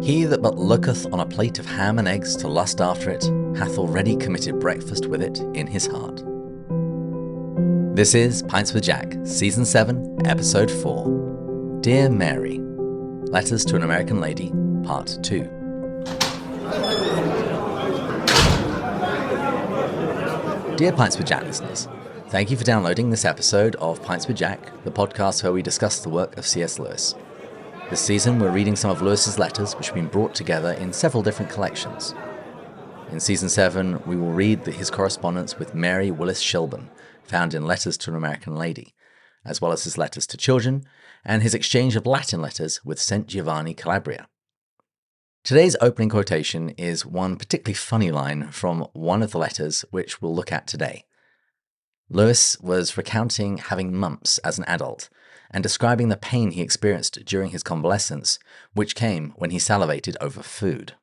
He that but looketh on a plate of ham and eggs to lust after it, hath already committed breakfast with it in his heart. This is Pints with Jack, Season 7, Episode 4. Dear Mary, Letters to an American Lady, Part 2. Dear Pints with Jack listeners, thank you for downloading this episode of Pints with Jack, the podcast where we discuss the work of C.S. Lewis. This season, we're reading some of Lewis's letters, which have been brought together in several different collections. In Season 7, we will read his correspondence with Mary Willis Shilburn, found in Letters to an American Lady, as well as his letters to children, and his exchange of Latin letters with St. Giovanni Calabria. Today's opening quotation is one particularly funny line from one of the letters which we'll look at today. Lewis was recounting having mumps as an adult, and describing the pain he experienced during his convalescence, which came when he salivated over food.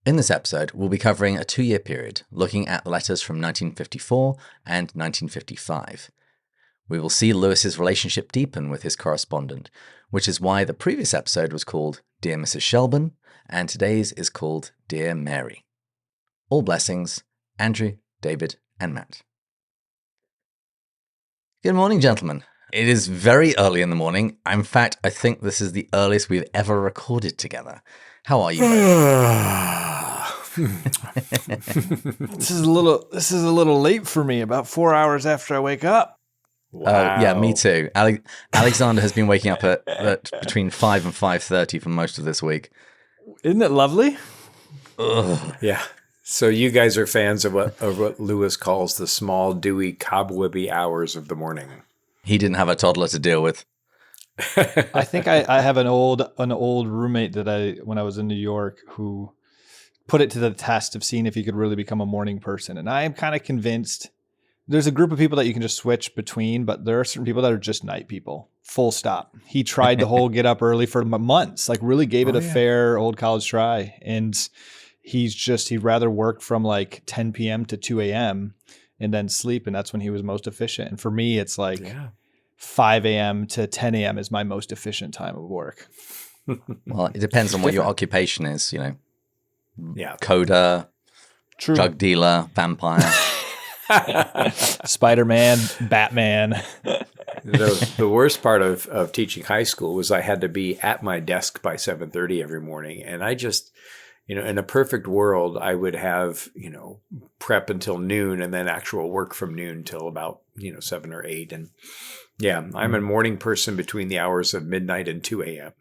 In this episode, we'll be covering a 2-year period, looking at the letters from 1954 and 1955. We will see Lewis's relationship deepen with his correspondent, which is why the previous episode was called Dear Mrs. Shilburn, and today's is called Dear Mary. All blessings, Andrew, David, and Matt. Good morning, gentlemen. It is very early in the morning. In fact, I think this is the earliest we've ever recorded together. How are you both? This is a little late for me. About 4 hours after I wake up. Wow. Yeah, me too. Alexander has been waking up at between 5 and 5:30 for most of this week. Isn't it lovely? Ugh. Yeah. So you guys are fans of what Lewis calls the small, dewy, cobwebby hours of the morning. He didn't have a toddler to deal with. I think I have an old roommate that when I was in New York who put it to the test of seeing if he could really become a morning person. And I am kind of convinced there's a group of people that you can just switch between, but there are certain people that are just night people. Full stop. He tried the whole get up early for months, like really gave it a fair old college try. And he'd rather work from like 10 p.m. to 2 a.m. and then sleep. And that's when he was most efficient. And for me, it's like 5 a.m. to 10 a.m. is my most efficient time of work. Well, it depends on what your occupation is, you know. Yeah. Coder, True. drug dealer, vampire. Spider-Man, Batman. The worst part of teaching high school was I had to be at my desk by 7:30 every morning. And I just, in a perfect world, I would have, prep until noon and then actual work from noon till about, 7 or 8. And yeah, I'm a morning person between the hours of midnight and 2 a.m.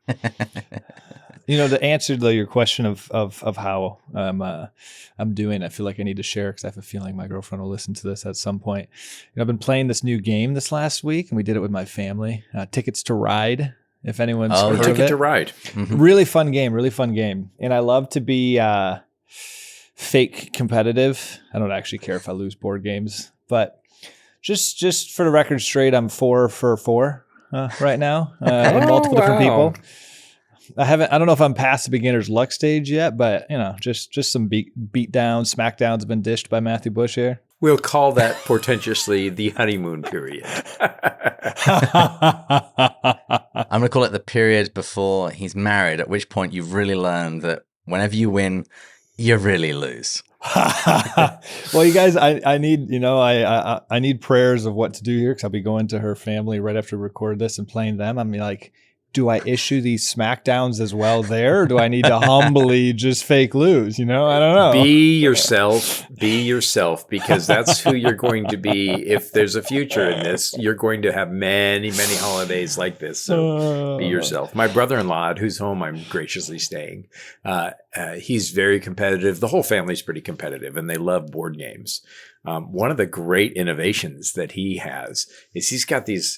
The answer to your question of how I'm doing, I feel like I need to share because I have a feeling my girlfriend will listen to this at some point. I've been playing this new game this last week, and we did it with my family. Tickets to Ride, if anyone's heard of it. Ticket to Ride. Mm-hmm. Really fun game. And I love to be fake competitive. I don't actually care if I lose board games, but just for the record straight, I'm 4 for 4 right now with multiple different people. I don't know if I'm past the beginner's luck stage yet, but just some beat downs, smackdowns have been dished by Matthew Bush here. We'll call that portentously the honeymoon period. I'm going to call it the period before he's married, at which point you've really learned that whenever you win, you really lose. Well, you guys, I need, I need prayers of what to do here because I'll be going to her family right after we record this and playing them. I mean, like, do I issue these smackdowns as well there, or do I need to humbly just fake lose? I don't know. Be yourself, because that's who you're going to be. If there's a future in this, you're going to have many, many holidays like this. So be yourself. My brother-in-law, at whose home I'm graciously staying, he's very competitive. The whole family's pretty competitive, and they love board games. One of the great innovations that he has is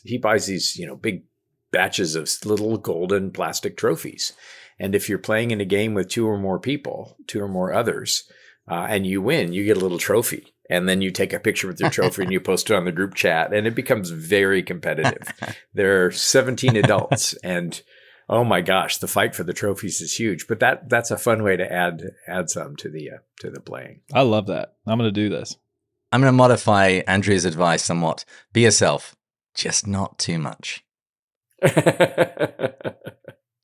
he buys these, big batches of little golden plastic trophies. And if you're playing in a game with 2 or more people, 2 or more others, and you win, you get a little trophy. And then you take a picture with your trophy and you post it on the group chat, and it becomes very competitive. There are 17 adults, and oh my gosh, the fight for the trophies is huge. But that's a fun way to add some to the playing. I love that. I'm going to do this. I'm going to modify Andrew's advice somewhat. Be yourself, just not too much.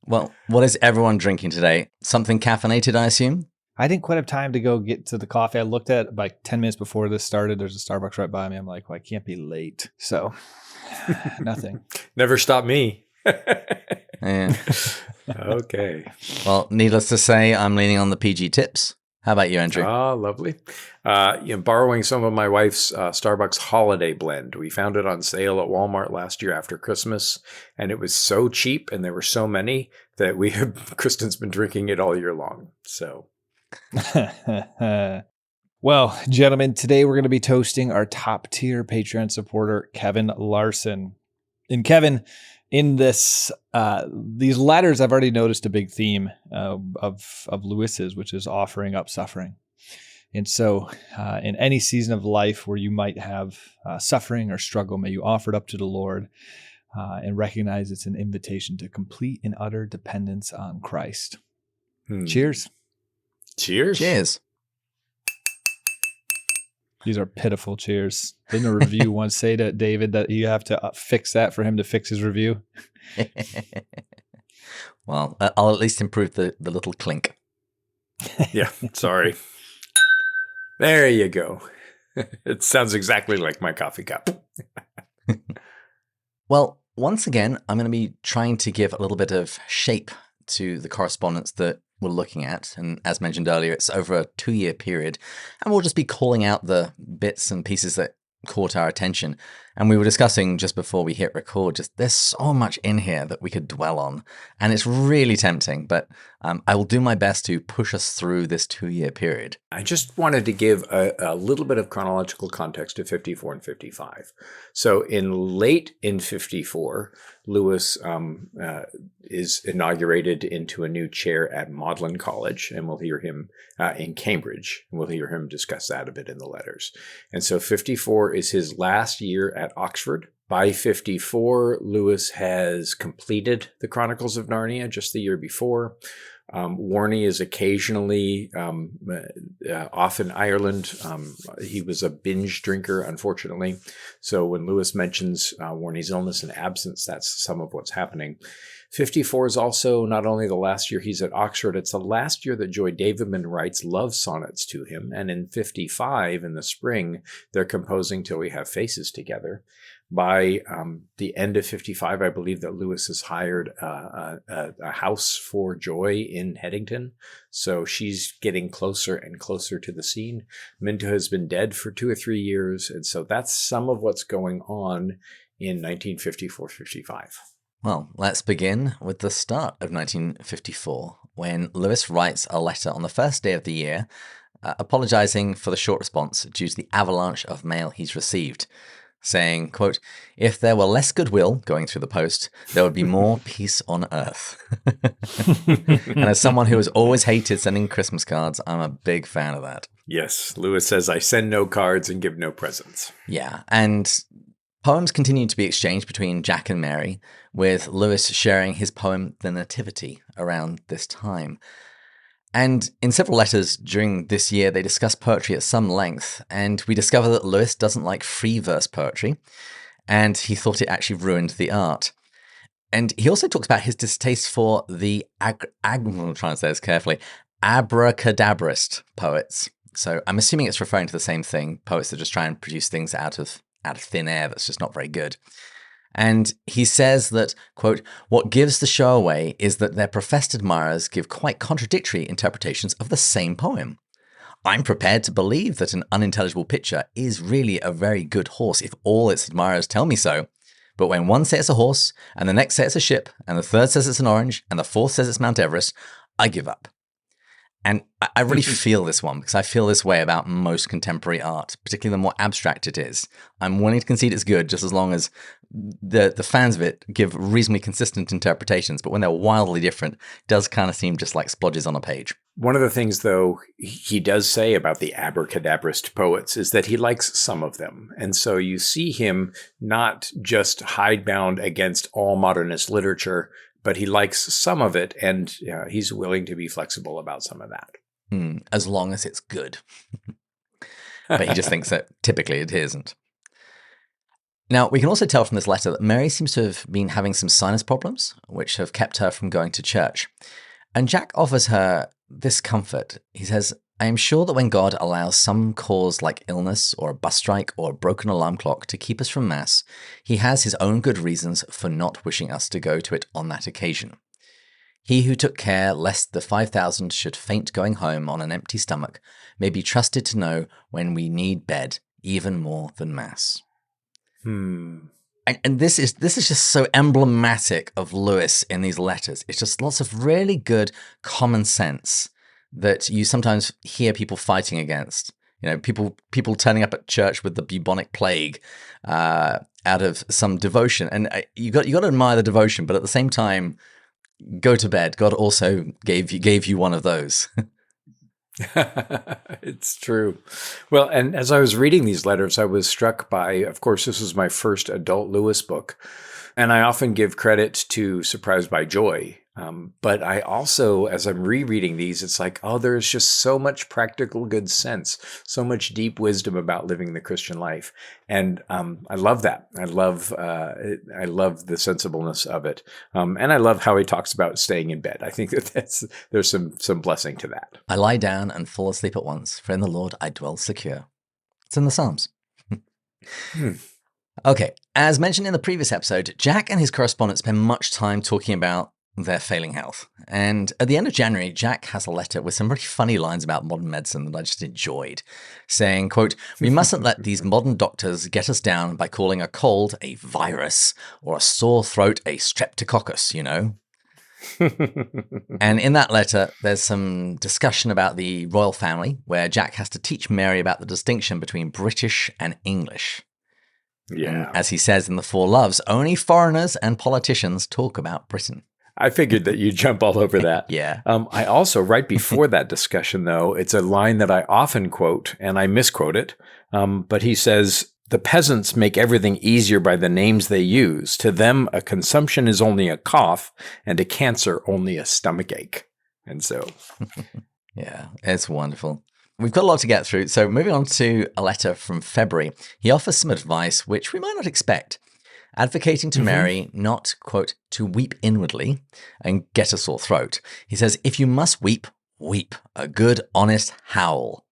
Well, What is everyone drinking today? Something caffeinated, I assume? I didn't quite have time to go get to the coffee. I looked at like 10 minutes before this started. There's a Starbucks right by me. I'm like, well, I can't be late. So nothing. Never stop me. Yeah. Okay. Well, needless to say, I'm leaning on the PG tips. How about you, Andrew? Ah, lovely. Borrowing some of my wife's Starbucks holiday blend. We found it on sale at Walmart last year after Christmas, and it was so cheap, and there were so many that Kristen's been drinking it all year long. So, well, gentlemen, today we're going to be toasting our top tier Patreon supporter, Kevin Larson. And Kevin, in these letters, I've already noticed a big theme of Lewis's, which is offering up suffering. And so in any season of life where you might have suffering or struggle, may you offer it up to the Lord and recognize it's an invitation to complete and utter dependence on Christ. Cheers. Cheers. Cheers. These are pitiful cheers. Didn't a review once say to David that you have to fix that for him to fix his review? Well, I'll at least improve the little clink. Yeah, sorry. There you go. It sounds exactly like my coffee cup. Well, once again, I'm going to be trying to give a little bit of shape to the correspondence that we're looking at. And as mentioned earlier, it's over a 2-year period. And we'll just be calling out the bits and pieces that caught our attention. And we were discussing just before we hit record, just there's so much in here that we could dwell on. And it's really tempting, but I will do my best to push us through this 2-year period. I just wanted to give a little bit of chronological context to 54 and 55. So late in 54, Lewis is inaugurated into a new chair at Magdalen College, and we'll hear him in Cambridge. We'll hear him discuss that a bit in the letters. And so 54 is his last year at Oxford. By 54, Lewis has completed the Chronicles of Narnia just the year before. Warney is occasionally off in Ireland. He was a binge drinker, unfortunately. So when Lewis mentions Warney's illness and absence, that's some of what's happening. 54 is also not only the last year he's at Oxford, it's the last year that Joy Davidman writes love sonnets to him. And in 55, in the spring, they're composing Till We Have Faces Together. By the end of 55, I believe that Lewis has hired a house for Joy in Headington. So she's getting closer and closer to the scene. Minto has been dead for 2 or 3 years. And so that's some of what's going on in 1954-55. Well, let's begin with the start of 1954, when Lewis writes a letter on the first day of the year, apologizing for the short response due to the avalanche of mail he's received, saying, quote, "If there were less goodwill going through the post, there would be more peace on earth." And as someone who has always hated sending Christmas cards, I'm a big fan of that. Yes, Lewis says, I send no cards and give no presents. Yeah, and poems continue to be exchanged between Jack and Mary, with Lewis sharing his poem The Nativity around this time. And in several letters during this year, they discuss poetry at some length, and we discover that Lewis doesn't like free verse poetry, and he thought it actually ruined the art. And he also talks about his distaste for the, I'm trying to say this carefully, abracadabrist poets. So I'm assuming it's referring to the same thing, poets that just try and produce things out of thin air that's just not very good. And he says that, quote, "What gives the show away is that their professed admirers give quite contradictory interpretations of the same poem. I'm prepared to believe that an unintelligible picture is really a very good horse if all its admirers tell me so. But when one says it's a horse, and the next says it's a ship, and the third says it's an orange, and the fourth says it's Mount Everest, I give up." And I really feel this one, because I feel this way about most contemporary art, particularly the more abstract it is. I'm willing to concede it's good, just as long as the fans of it give reasonably consistent interpretations. But when they're wildly different, it does kind of seem just like splodges on a page. One of the things, though, he does say about the abracadabrist poets is that he likes some of them. And so you see him not just hidebound against all modernist literature, but he likes some of it, and he's willing to be flexible about some of that. As long as it's good. But he just thinks that typically it isn't. Now, we can also tell from this letter that Mary seems to have been having some sinus problems, which have kept her from going to church. And Jack offers her this comfort. He says, I am sure that when God allows some cause like illness or a bus strike or a broken alarm clock to keep us from Mass, he has his own good reasons for not wishing us to go to it on that occasion. He who took care lest the 5,000 should faint going home on an empty stomach may be trusted to know when we need bed even more than Mass. And this is just so emblematic of Lewis in these letters. It's just lots of really good common sense that you sometimes hear people fighting against. You know, people turning up at church with the bubonic plague out of some devotion, and you got to admire the devotion, but at the same time, go to bed. God also gave you one of those. It's true. Well, and as I was reading these letters, I was struck by, of course, this was my first adult Lewis book. And I often give credit to Surprised by Joy. But I also, as I'm rereading these, it's like, oh, there's just so much practical good sense, so much deep wisdom about living the Christian life. And I love that. I love the sensibleness of it. And I love how he talks about staying in bed. I think there's some blessing to that. I lie down and fall asleep at once, for in the Lord I dwell secure. It's in the Psalms. Okay, as mentioned in the previous episode, Jack and his correspondent spend much time talking about their failing health. And at the end of January, Jack has a letter with some really funny lines about modern medicine that I just enjoyed, saying, quote, we mustn't let these modern doctors get us down by calling a cold a virus or a sore throat a streptococcus, you know? And in that letter, there's some discussion about the royal family, where Jack has to teach Mary about the distinction between British and English. Yeah. And as he says in The Four Loves, only foreigners and politicians talk about Britain. I figured that you'd jump all over that. Yeah. I also, right before that discussion, though, it's a line that I often quote, and I misquote it. But he says, the peasants make everything easier by the names they use. To them, a consumption is only a cough, and a cancer only a stomachache. And so. Yeah, it's wonderful. We've got a lot to get through. So moving on to a letter from February, he offers some advice which we might not expect. Advocating to Mary not, quote, to weep inwardly and get a sore throat. He says, if you must weep, weep, a good, honest howl.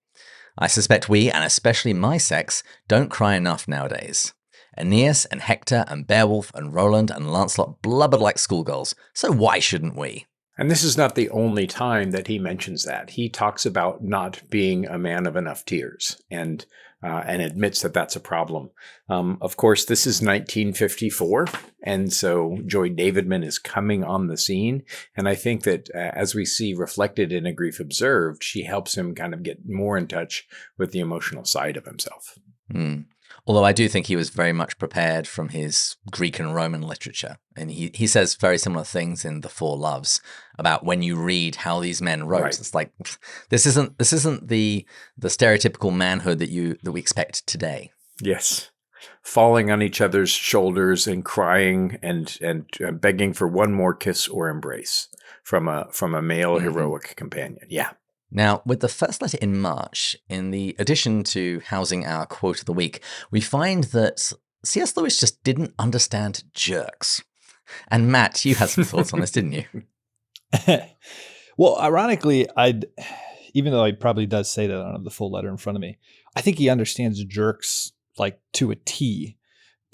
I suspect we, and especially my sex, don't cry enough nowadays. Aeneas and Hector and Beowulf and Roland and Lancelot blubbered like schoolgirls, so why shouldn't we? And this is not the only time that he mentions that. He talks about not being a man of enough tears and admits that that's a problem. Of course, this is 1954, and so Joy Davidman is coming on the scene. And I think that as we see reflected in A Grief Observed, she helps him kind of get more in touch with the emotional side of himself. Although I do think he was very much prepared from his Greek and Roman literature. And he says very similar things in The Four Loves about when you read how these men wrote. Right. It's like, this isn't the stereotypical manhood that we expect today. Yes. Falling on each other's shoulders and crying and begging for one more kiss or embrace from a male heroic companion. Yeah. Now, with the first letter in March, in the addition to housing our quote of the week, we find that C.S. Lewis just didn't understand jerks. And Matt, you had some thoughts on this, didn't you? Well, ironically, even though he probably does say that, I don't have the full letter in front of me, I think he understands jerks like to a T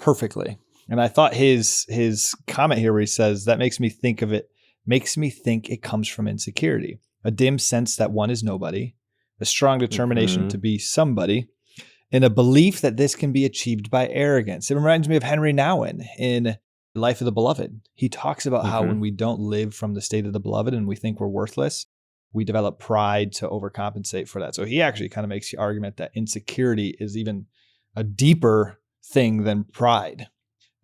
perfectly. And I thought his comment here where he says, that makes me think it comes from insecurity. A dim sense that one is nobody, a strong determination to be somebody, and a belief that this can be achieved by arrogance. It reminds me of Henry Nouwen in Life of the Beloved. He talks about how when we don't live from the state of the beloved and we think we're worthless, we develop pride to overcompensate for that. So he actually kind of makes the argument that insecurity is even a deeper thing than pride,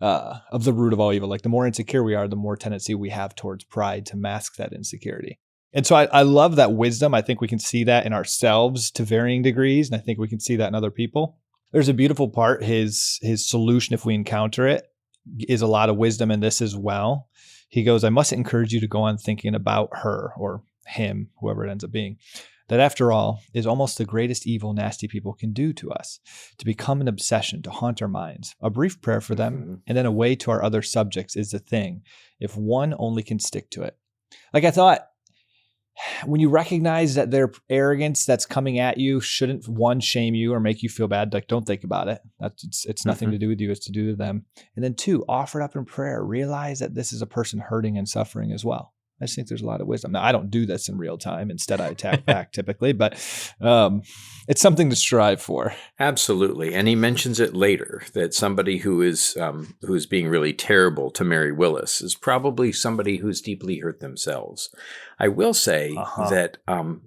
of the root of all evil. Like the more insecure we are, the more tendency we have towards pride to mask that insecurity. And so I love that wisdom. I think we can see that in ourselves to varying degrees. And I think we can see that in other people. There's a beautiful part. His solution, if we encounter it, is a lot of wisdom in this as well. He goes, I must encourage you to go on thinking about her or him, whoever it ends up being, That after all is almost the greatest evil nasty people can do to us, to become an obsession, to haunt our minds. A brief prayer for them, and then away to our other subjects is the thing, if one only can stick to it. Like I thought, when you recognize that their arrogance that's coming at you shouldn't, one, shame you or make you feel bad, like don't think about it. It's nothing to do with you, it's to do with them. And then two, offer it up in prayer. Realize that this is a person hurting and suffering as well. I just think there's a lot of wisdom. Now, I don't do this in real time. Instead, I attack back typically, but it's something to strive for. Absolutely. And he mentions it later, that somebody who is being really terrible to Mary Willis is probably somebody who's deeply hurt themselves. I will say that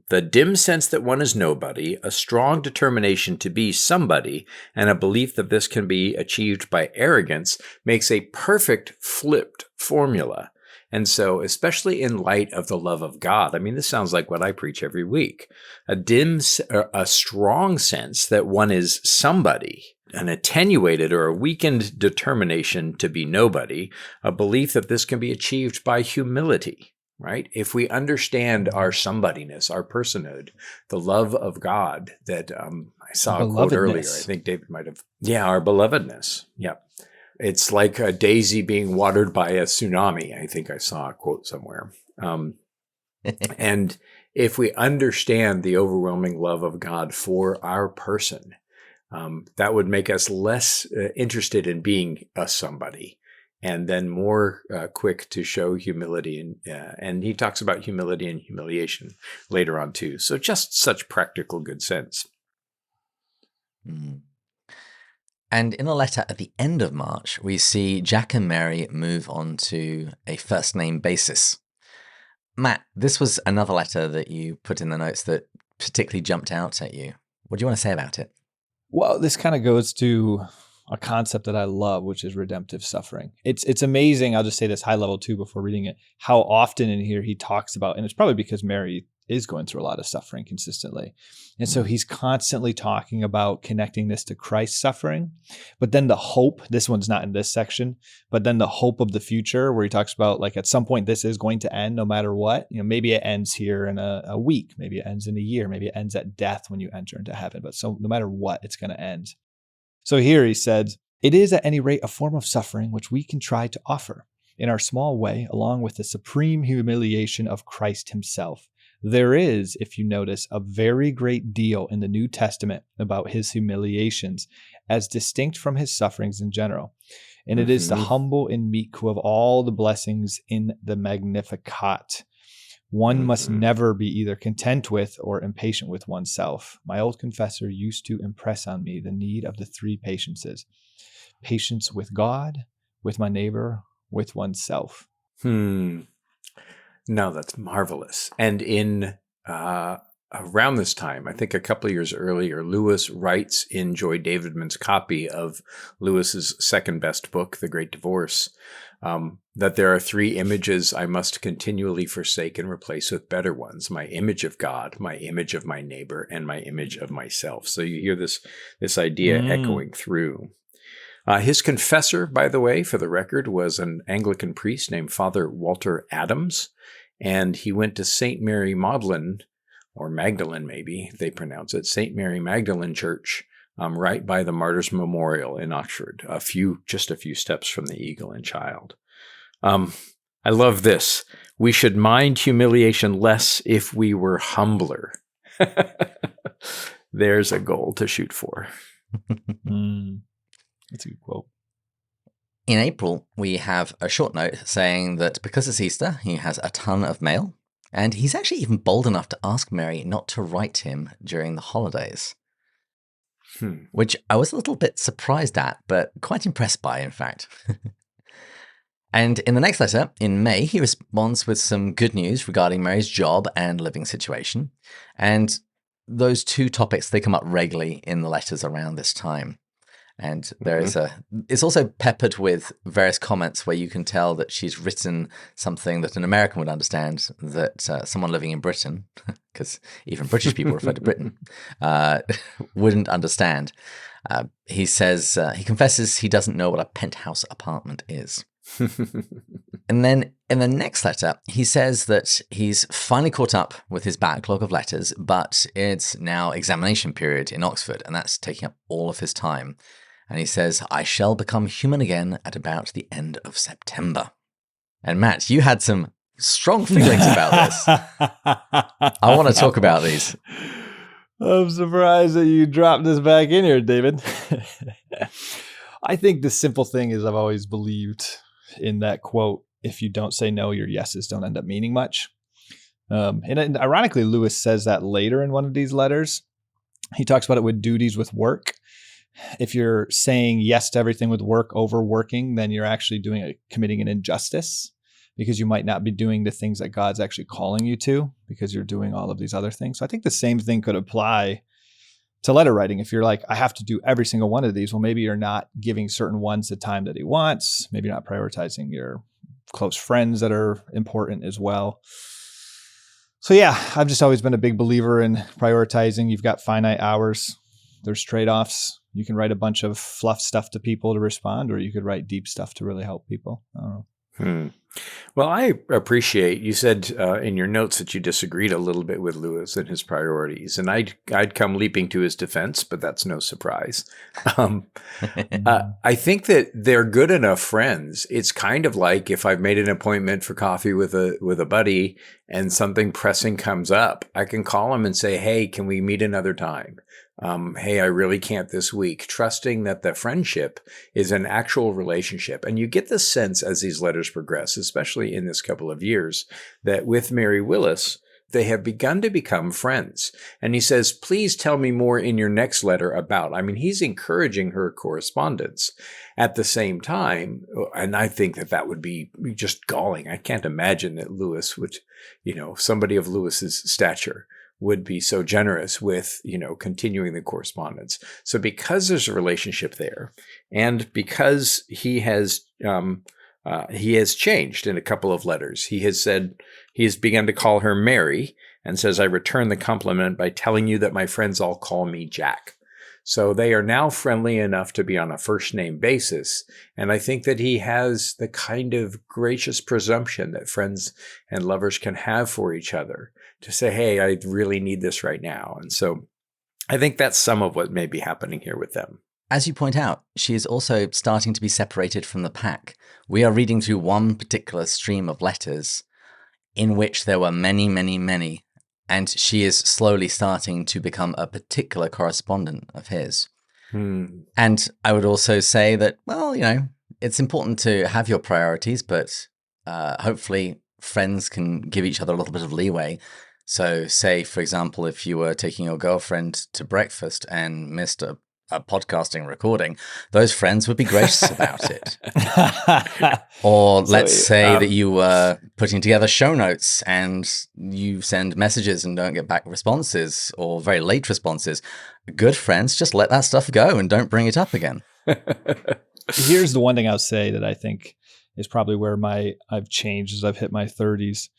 the dim sense that one is nobody, a strong determination to be somebody, and a belief that this can be achieved by arrogance makes a perfect flipped formula. And so, especially in light of the love of God, I mean, this sounds like what I preach every week. A strong sense that one is somebody, an attenuated or a weakened determination to be nobody, a belief that this can be achieved by humility, right? If we understand our somebodiness, our personhood, the love of God that I saw a quote earlier, I think David might have, our belovedness. Yep. It's like a daisy being watered by a tsunami. I think I saw a quote somewhere. And if we understand the overwhelming love of God for our person, that would make us less interested in being a somebody, and then more quick to show humility. And he talks about humility and humiliation later on too. So just such practical good sense. Mm. And in a letter at the end of March, we see Jack and Mary move on to a first name basis. Matt, this was another letter that you put in the notes that particularly jumped out at you. What do you want to say about it? Well, this kind of goes to a concept that I love, which is redemptive suffering. It's amazing. I'll just say this high level too before reading it, how often in here he talks about, and it's probably because Mary is going through a lot of suffering consistently. And so he's constantly talking about connecting this to Christ's suffering, but then the hope, this one's not in this section, but then the hope of the future where he talks about like at some point this is going to end no matter what. You know, maybe it ends here in a week, maybe it ends in a year, maybe it ends at death when you enter into heaven, but so no matter what, it's going to end. So here he said, it is at any rate a form of suffering which we can try to offer in our small way, along with the supreme humiliation of Christ himself. There is, if you notice, a very great deal in the New Testament about his humiliations as distinct from his sufferings in general. And it is the humble and meek who have all the blessings in the Magnificat. One must never be either content with or impatient with oneself. My old confessor used to impress on me the need of the three patiences: patience with God, with my neighbor, with oneself. No, that's marvelous. And in around this time, I think a couple of years earlier, Lewis writes in Joy Davidman's copy of Lewis's second best book, The Great Divorce, that there are three images I must continually forsake and replace with better ones: my image of God, my image of my neighbor, and my image of myself. So you hear this idea echoing through. His confessor, by the way, for the record, was an Anglican priest named Father Walter Adams, and he went to St. Mary Magdalene, or Magdalene maybe they pronounce it, St. Mary Magdalene Church, right by the Martyrs Memorial in Oxford, just a few steps from the Eagle and Child. I love this. We should mind humiliation less if we were humbler. There's a goal to shoot for. That's a good quote. In April, we have a short note saying that because it's Easter, he has a ton of mail, and he's actually even bold enough to ask Mary not to write him during the holidays, which I was a little bit surprised at, but quite impressed by, in fact. And in the next letter, in May, he responds with some good news regarding Mary's job and living situation, and those two topics, they come up regularly in the letters around this time. And it's also peppered with various comments where you can tell that she's written something that an American would understand, that someone living in Britain, because even British people refer to Britain, wouldn't understand. He says, he confesses he doesn't know what a penthouse apartment is. And then in the next letter, he says that he's finally caught up with his backlog of letters, but it's now examination period in Oxford, and that's taking up all of his time. And he says, I shall become human again at about the end of September. And Matt, you had some strong feelings about this. I want to talk about these. I'm surprised that you dropped this back in here, David. I think the simple thing is I've always believed in that quote, if you don't say no, your yeses don't end up meaning much. And ironically, Lewis says that later in one of these letters. He talks about it with duties with work. If you're saying yes to everything with work over working, then you're actually committing an injustice, because you might not be doing the things that God's actually calling you to, because you're doing all of these other things. So I think the same thing could apply to letter writing. If you're like, I have to do every single one of these, well, maybe you're not giving certain ones the time that he wants. Maybe you're not prioritizing your close friends that are important as well. So yeah, I've just always been a big believer in prioritizing. You've got finite hours. There's trade-offs. You can write a bunch of fluff stuff to people to respond, or you could write deep stuff to really help people. I don't know. Well, I appreciate you said in your notes that you disagreed a little bit with Lewis and his priorities, and I'd come leaping to his defense, but that's no surprise. I think that they're good enough friends. It's kind of like if I've made an appointment for coffee with a buddy and something pressing comes up, I can call him and say, "Hey, can we meet another time? Hey, I really can't this week," trusting that the friendship is an actual relationship. And you get the sense as these letters progress, especially in this couple of years, that with Mary Willis, they have begun to become friends. And he says, please tell me more in your next letter about. I mean, he's encouraging her correspondence at the same time. And I think that would be just galling. I can't imagine that Lewis would, somebody of Lewis's stature would be so generous with, continuing the correspondence. So because there's a relationship there, and because he has changed in a couple of letters, he has said, he has begun to call her Mary, and says, I return the compliment by telling you that my friends all call me Jack. So they are now friendly enough to be on a first name basis. And I think that he has the kind of gracious presumption that friends and lovers can have for each other to say, hey, I really need this right now. And so I think that's some of what may be happening here with them. As you point out, she is also starting to be separated from the pack. We are reading through one particular stream of letters in which there were many, many, many. And she is slowly starting to become a particular correspondent of his. And I would also say that, well, it's important to have your priorities, but hopefully friends can give each other a little bit of leeway. So say, for example, if you were taking your girlfriend to breakfast and missed a podcasting recording, those friends would be gracious about it. Or let's say that you were putting together show notes and you send messages and don't get back responses or very late responses. Good friends just let that stuff go and don't bring it up again. Here's the one thing I'll say that I think is probably where I've changed as I've hit my 30s.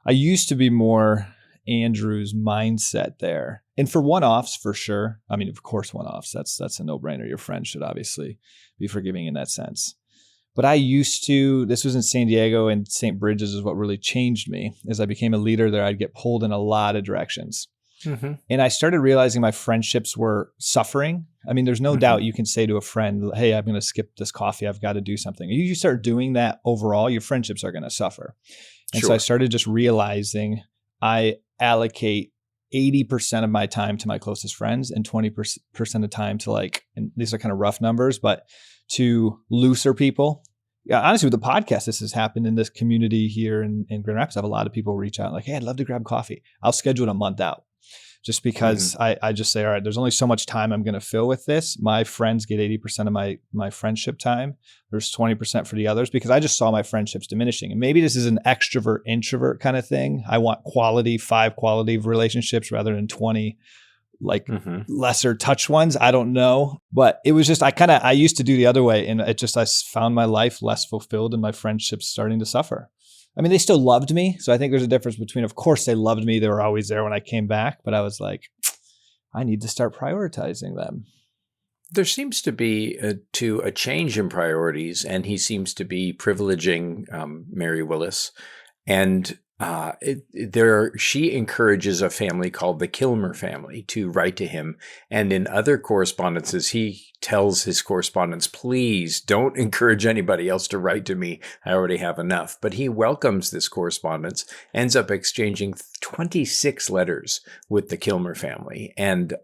I used to be more Andrew's mindset there. And for one-offs, for sure. I mean, of course, one-offs, that's a no-brainer. Your friends should obviously be forgiving in that sense. But I used to, this was in San Diego, and St. Bridges is what really changed me. As I became a leader there, I'd get pulled in a lot of directions. Mm-hmm. And I started realizing my friendships were suffering. I mean, there's no doubt you can say to a friend, hey, I'm going to skip this coffee. I've got to do something. You start doing that overall, your friendships are going to suffer. And so I started just realizing I allocate 80% of my time to my closest friends and 20% of time to and these are kind of rough numbers, but to looser people. Yeah, honestly, with the podcast, this has happened in this community here in Grand Rapids. I have a lot of people reach out like, hey, I'd love to grab coffee. I'll schedule it a month out. Just because I just say, all right, there's only so much time I'm going to fill with this. My friends get 80% of my friendship time. There's 20% for the others, because I just saw my friendships diminishing. And maybe this is an extrovert introvert kind of thing. I want 5 quality relationships rather than 20 lesser touch ones. I don't know, but it was just, I used to do the other way. And I found my life less fulfilled and my friendships starting to suffer. I mean, they still loved me. So I think there's a difference between, of course, they loved me. They were always there when I came back. But I was like, I need to start prioritizing them. There seems to be a change in priorities, and he seems to be privileging Mary Willis. And she encourages a family called the Kilmer family to write to him. And in other correspondences, he tells his correspondents, please don't encourage anybody else to write to me. I already have enough. But he welcomes this correspondence, ends up exchanging 26 letters with the Kilmer family, and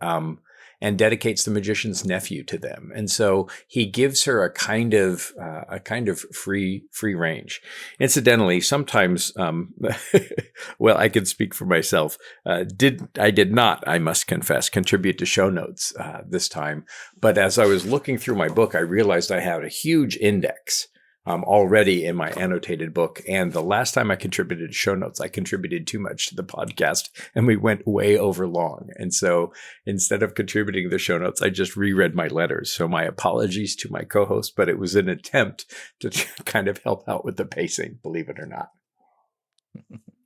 dedicates the magician's nephew to them. And so he gives her a kind of free range. Incidentally, sometimes, well, I can speak for myself. I did not, I must confess, contribute to show notes this time. But as I was looking through my book, I realized I had a huge index already in my annotated book. And the last time I contributed to show notes, I contributed too much to the podcast and we went way over long. And so instead of contributing the show notes, I just reread my letters. So my apologies to my co-host, but it was an attempt to kind of help out with the pacing, believe it or not.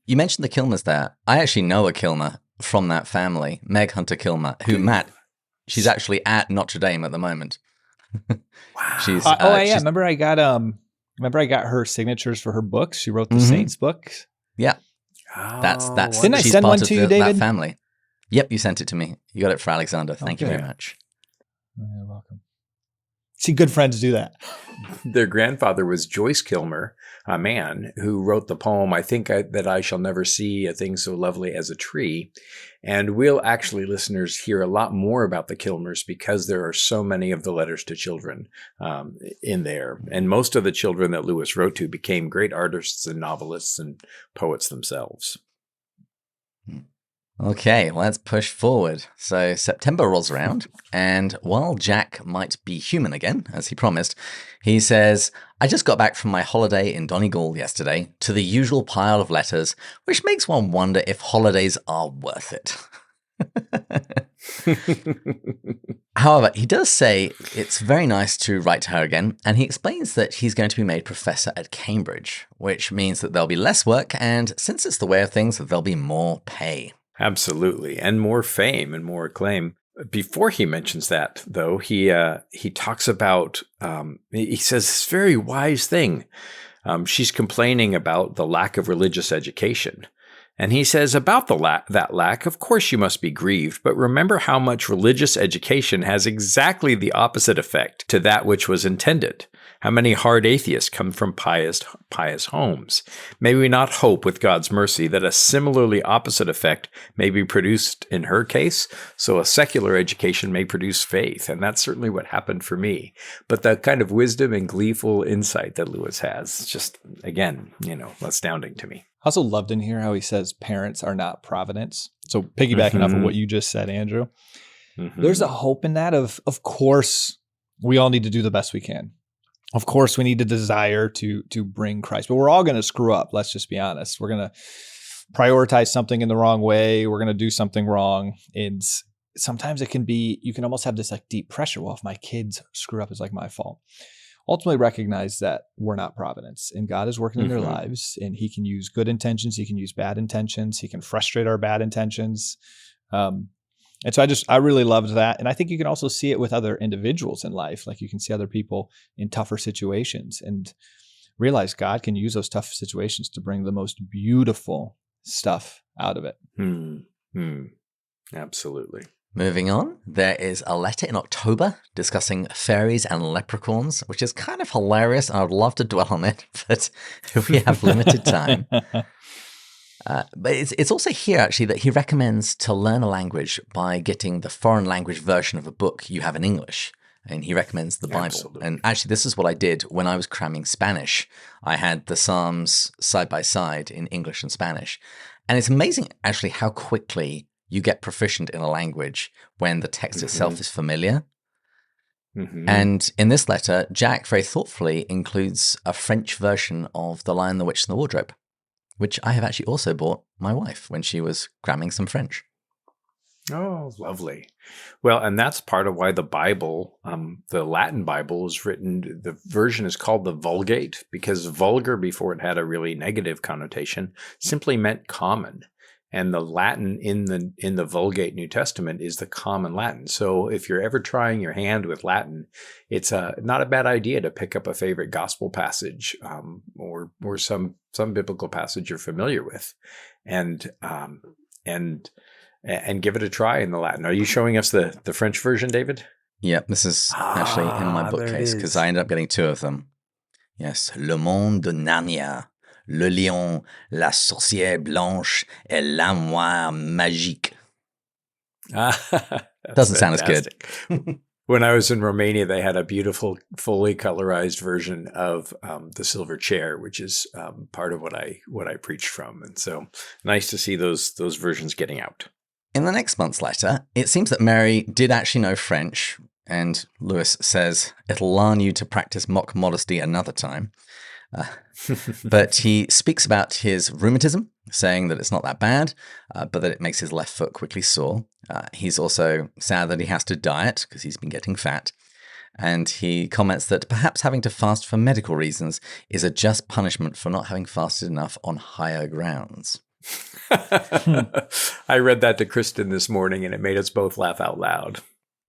You mentioned the Kilmers there. I actually know a Kilmer from that family, Meg Hunter Kilmer, who, Matt, she's actually at Notre Dame at the moment. Wow. She's, Remember I got her signatures for her books. She wrote the Saints books. Yeah. Oh, That's Didn't I she's send part one of to you, David? that family. Yep, you sent it to me. You got it for Alexander. Thank you very much. You're welcome. See, good friends do that. Their grandfather was Joyce Kilmer, a man who wrote the poem, that I shall never see a thing so lovely as a tree. And we'll actually, listeners, hear a lot more about the Kilmers because there are so many of the letters to children in there. And most of the children that Lewis wrote to became great artists and novelists and poets themselves. Okay, let's push forward. So September rolls around, and while Jack might be human again, as he promised, he says, I just got back from my holiday in Donegal yesterday to the usual pile of letters, which makes one wonder if holidays are worth it. However, he does say it's very nice to write to her again, and he explains that he's going to be made professor at Cambridge, which means that there'll be less work, and since it's the way of things, that there'll be more pay. Absolutely. And more fame and more acclaim. Before he mentions that, though, he talks about, he says this very wise thing. She's complaining about the lack of religious education. And he says about that lack, of course you must be grieved, but remember how much religious education has exactly the opposite effect to that which was intended. How many hard atheists come from pious homes? May we not hope with God's mercy that a similarly opposite effect may be produced in her case, so a secular education may produce faith, and that's certainly what happened for me. But the kind of wisdom and gleeful insight that Lewis has, just, again, astounding to me. I also loved in here how he says parents are not providence. So piggybacking off of what you just said, Andrew, there's a hope in that of course, we all need to do the best we can. Of course, we need a desire to bring Christ, but we're all going to screw up. Let's just be honest. We're going to prioritize something in the wrong way. We're going to do something wrong. And sometimes it can be, you can almost have this like deep pressure. Well, if my kids screw up, it's like my fault. Ultimately recognize that we're not providence and God is working in their lives, and he can use good intentions. He can use bad intentions. He can frustrate our bad intentions. And so I really loved that. And I think you can also see it with other individuals in life. Like you can see other people in tougher situations and realize God can use those tough situations to bring the most beautiful stuff out of it. Absolutely. Moving on, there is a letter in October discussing fairies and leprechauns, which is kind of hilarious. I would love to dwell on it, but we have limited time. But it's also here, actually, that he recommends to learn a language by getting the foreign language version of a book you have in English. And he recommends the Bible. Absolutely. And actually, this is what I did when I was cramming Spanish. I had the Psalms side by side in English and Spanish. And it's amazing, actually, how quickly you get proficient in a language when the text itself is familiar. And in this letter, Jack very thoughtfully includes a French version of The Lion, the Witch, and the Wardrobe, which I have actually also bought my wife when she was cramming some French. Oh, lovely. Well, and that's part of why the Bible, the Latin Bible is written, the version is called the Vulgate, because vulgar, before it had a really negative connotation, simply meant common. And the Latin in the Vulgate New Testament is the common Latin. So if you're ever trying your hand with Latin, it's not a bad idea to pick up a favorite gospel passage or some biblical passage you're familiar with, and give it a try in the Latin. Are you showing us the French version, David? Yep, this is actually in my bookcase because I ended up getting two of them. Yes, Le Monde de Narnia, Le Lion, La Sorcière Blanche et l'Armoire Magique. Doesn't sound as good. When I was in Romania, they had a beautiful, fully colorized version of the Silver Chair, which is part of what I preach from, and so nice to see those versions getting out. In the next month's letter, it seems that Mary did actually know French, and Lewis says it'll learn you to practice mock modesty another time. But he speaks about his rheumatism, saying that it's not that bad, but that it makes his left foot quickly sore. He's also sad that he has to diet because he's been getting fat. And he comments that perhaps having to fast for medical reasons is a just punishment for not having fasted enough on higher grounds. I read that to Kristen this morning, and it made us both laugh out loud.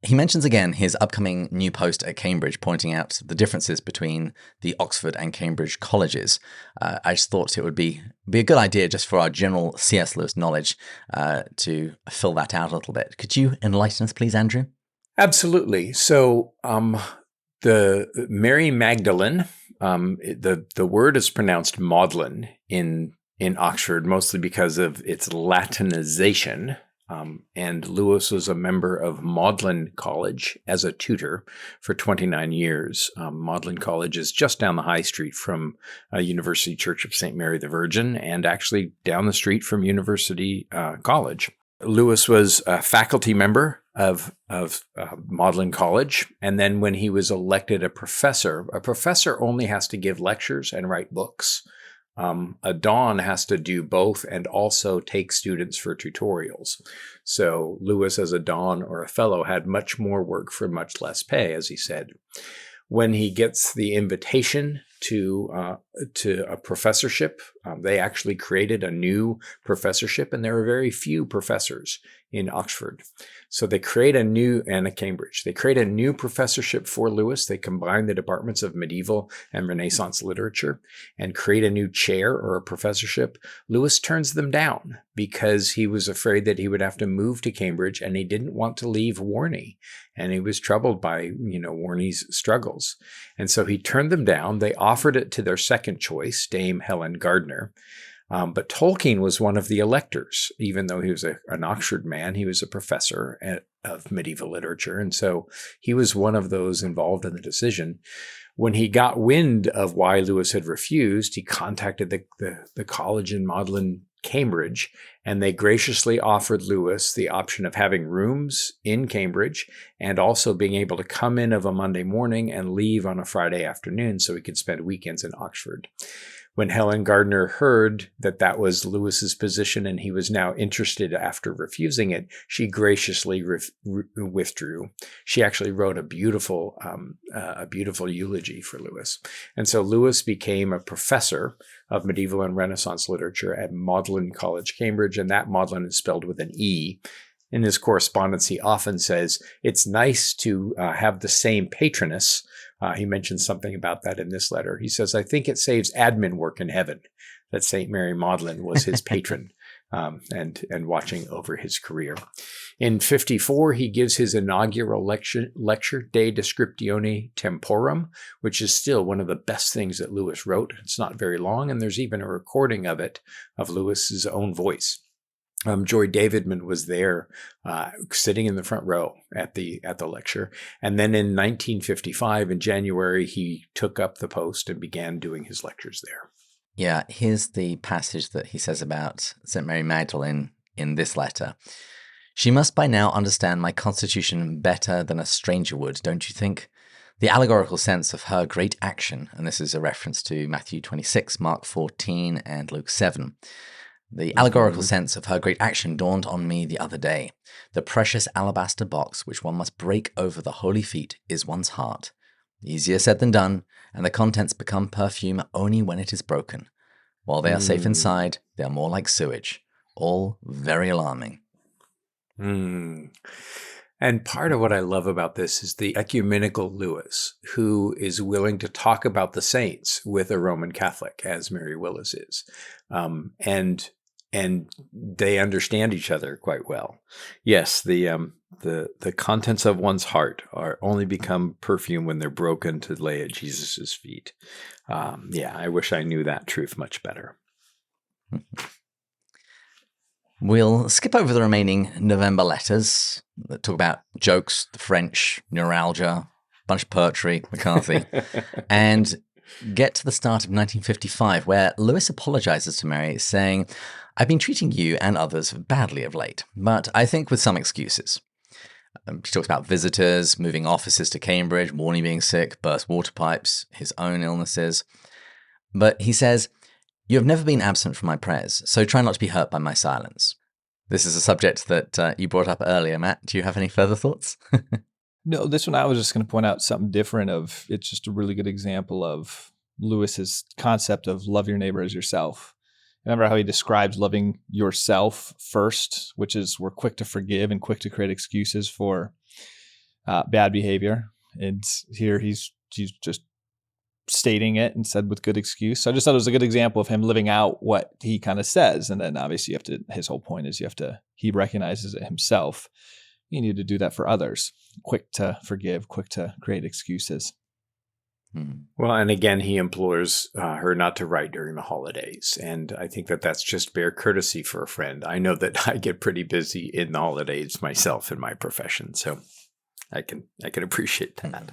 He mentions again his upcoming new post at Cambridge, pointing out the differences between the Oxford and Cambridge colleges. I just thought it would be a good idea just for our general C.S. Lewis knowledge to fill that out a little bit. Could you enlighten us, please, Andrew? Absolutely. So the Mary Magdalene, the word is pronounced Magdalene in Oxford, mostly because of its Latinization. And Lewis was a member of Magdalen College as a tutor for 29 years. Magdalen College is just down the high street from University Church of St. Mary the Virgin, and actually down the street from University College. Lewis was a faculty member of Magdalen College, and then when he was elected a professor only has to give lectures and write books. A Don has to do both and also take students for tutorials. So Lewis, as a Don or a fellow, had much more work for much less pay, as he said. When he gets the invitation to a professorship, they actually created a new professorship, and there were very few professors in Oxford. So they create and at Cambridge. They create a new professorship for Lewis. They combine the departments of medieval and Renaissance literature and create a new chair or a professorship. Lewis turns them down because he was afraid that he would have to move to Cambridge, and he didn't want to leave Warney. And he was troubled by, Warney's struggles. And so he turned them down. They offered it to their second choice, Dame Helen Gardner. But Tolkien was one of the electors. Even though he was an Oxford man, he was a professor of medieval literature. And so he was one of those involved in the decision. When he got wind of why Lewis had refused, he contacted the college in Magdalen, Cambridge, and they graciously offered Lewis the option of having rooms in Cambridge and also being able to come in of a Monday morning and leave on a Friday afternoon so he could spend weekends in Oxford. When Helen Gardner heard that was Lewis's position and he was now interested after refusing it, she graciously withdrew. She actually wrote a beautiful eulogy for Lewis. And so Lewis became a professor of medieval and Renaissance literature at Magdalen College, Cambridge, and that Magdalen is spelled with an E. In his correspondence, he often says, it's nice to have the same patroness. He mentions something about that in this letter. He says, I think it saves admin work in heaven that St. Mary Magdalene was his patron and watching over his career. In 54, he gives his inaugural lecture, De Descriptione Temporum, which is still one of the best things that Lewis wrote. It's not very long, and there's even a recording of it, of Lewis's own voice. Joy Davidman was there, sitting in the front row at the lecture. And then in 1955, in January, he took up the post and began doing his lectures there. Yeah, here's the passage that he says about St. Mary Magdalene in this letter. She must by now understand my constitution better than a stranger would, don't you think? The allegorical sense of her great action, and this is a reference to Matthew 26, Mark 14, and Luke 7. The allegorical sense of her great action dawned on me the other day. The precious alabaster box which one must break over the holy feet is one's heart. Easier said than done, and the contents become perfume only when it is broken. While they are safe inside, they are more like sewage. All very alarming. And part of what I love about this is the ecumenical Lewis, who is willing to talk about the saints with a Roman Catholic, as Mary Willis is. And they understand each other quite well. Yes, the contents of one's heart are only become perfume when they're broken to lay at Jesus's feet. I wish I knew that truth much better. We'll skip over the remaining November letters that talk about jokes, the French, neuralgia, a bunch of poetry, McCarthy, and get to the start of 1955, where Lewis apologizes to Mary, saying, "I've been treating you and others badly of late, but I think with some excuses." He talks about visitors, moving offices to Cambridge, Warney being sick, burst water pipes, his own illnesses. But he says, "You have never been absent from my prayers, so try not to be hurt by my silence." This is a subject that you brought up earlier, Matt. Do you have any further thoughts? No, this one I was just going to point out something different of, it's just a really good example of Lewis's concept of love your neighbor as yourself. Remember how he describes loving yourself first, which is we're quick to forgive and quick to create excuses for bad behavior. And here he's just stating it and said with good excuse. So I just thought it was a good example of him living out what he kind of says. And then obviously his whole point is he recognizes it himself. You need to do that for others. Quick to forgive, quick to create excuses. Well, and again, he implores her not to write during the holidays. And I think that that's just bare courtesy for a friend. I know that I get pretty busy in the holidays myself in my profession. So I can appreciate that.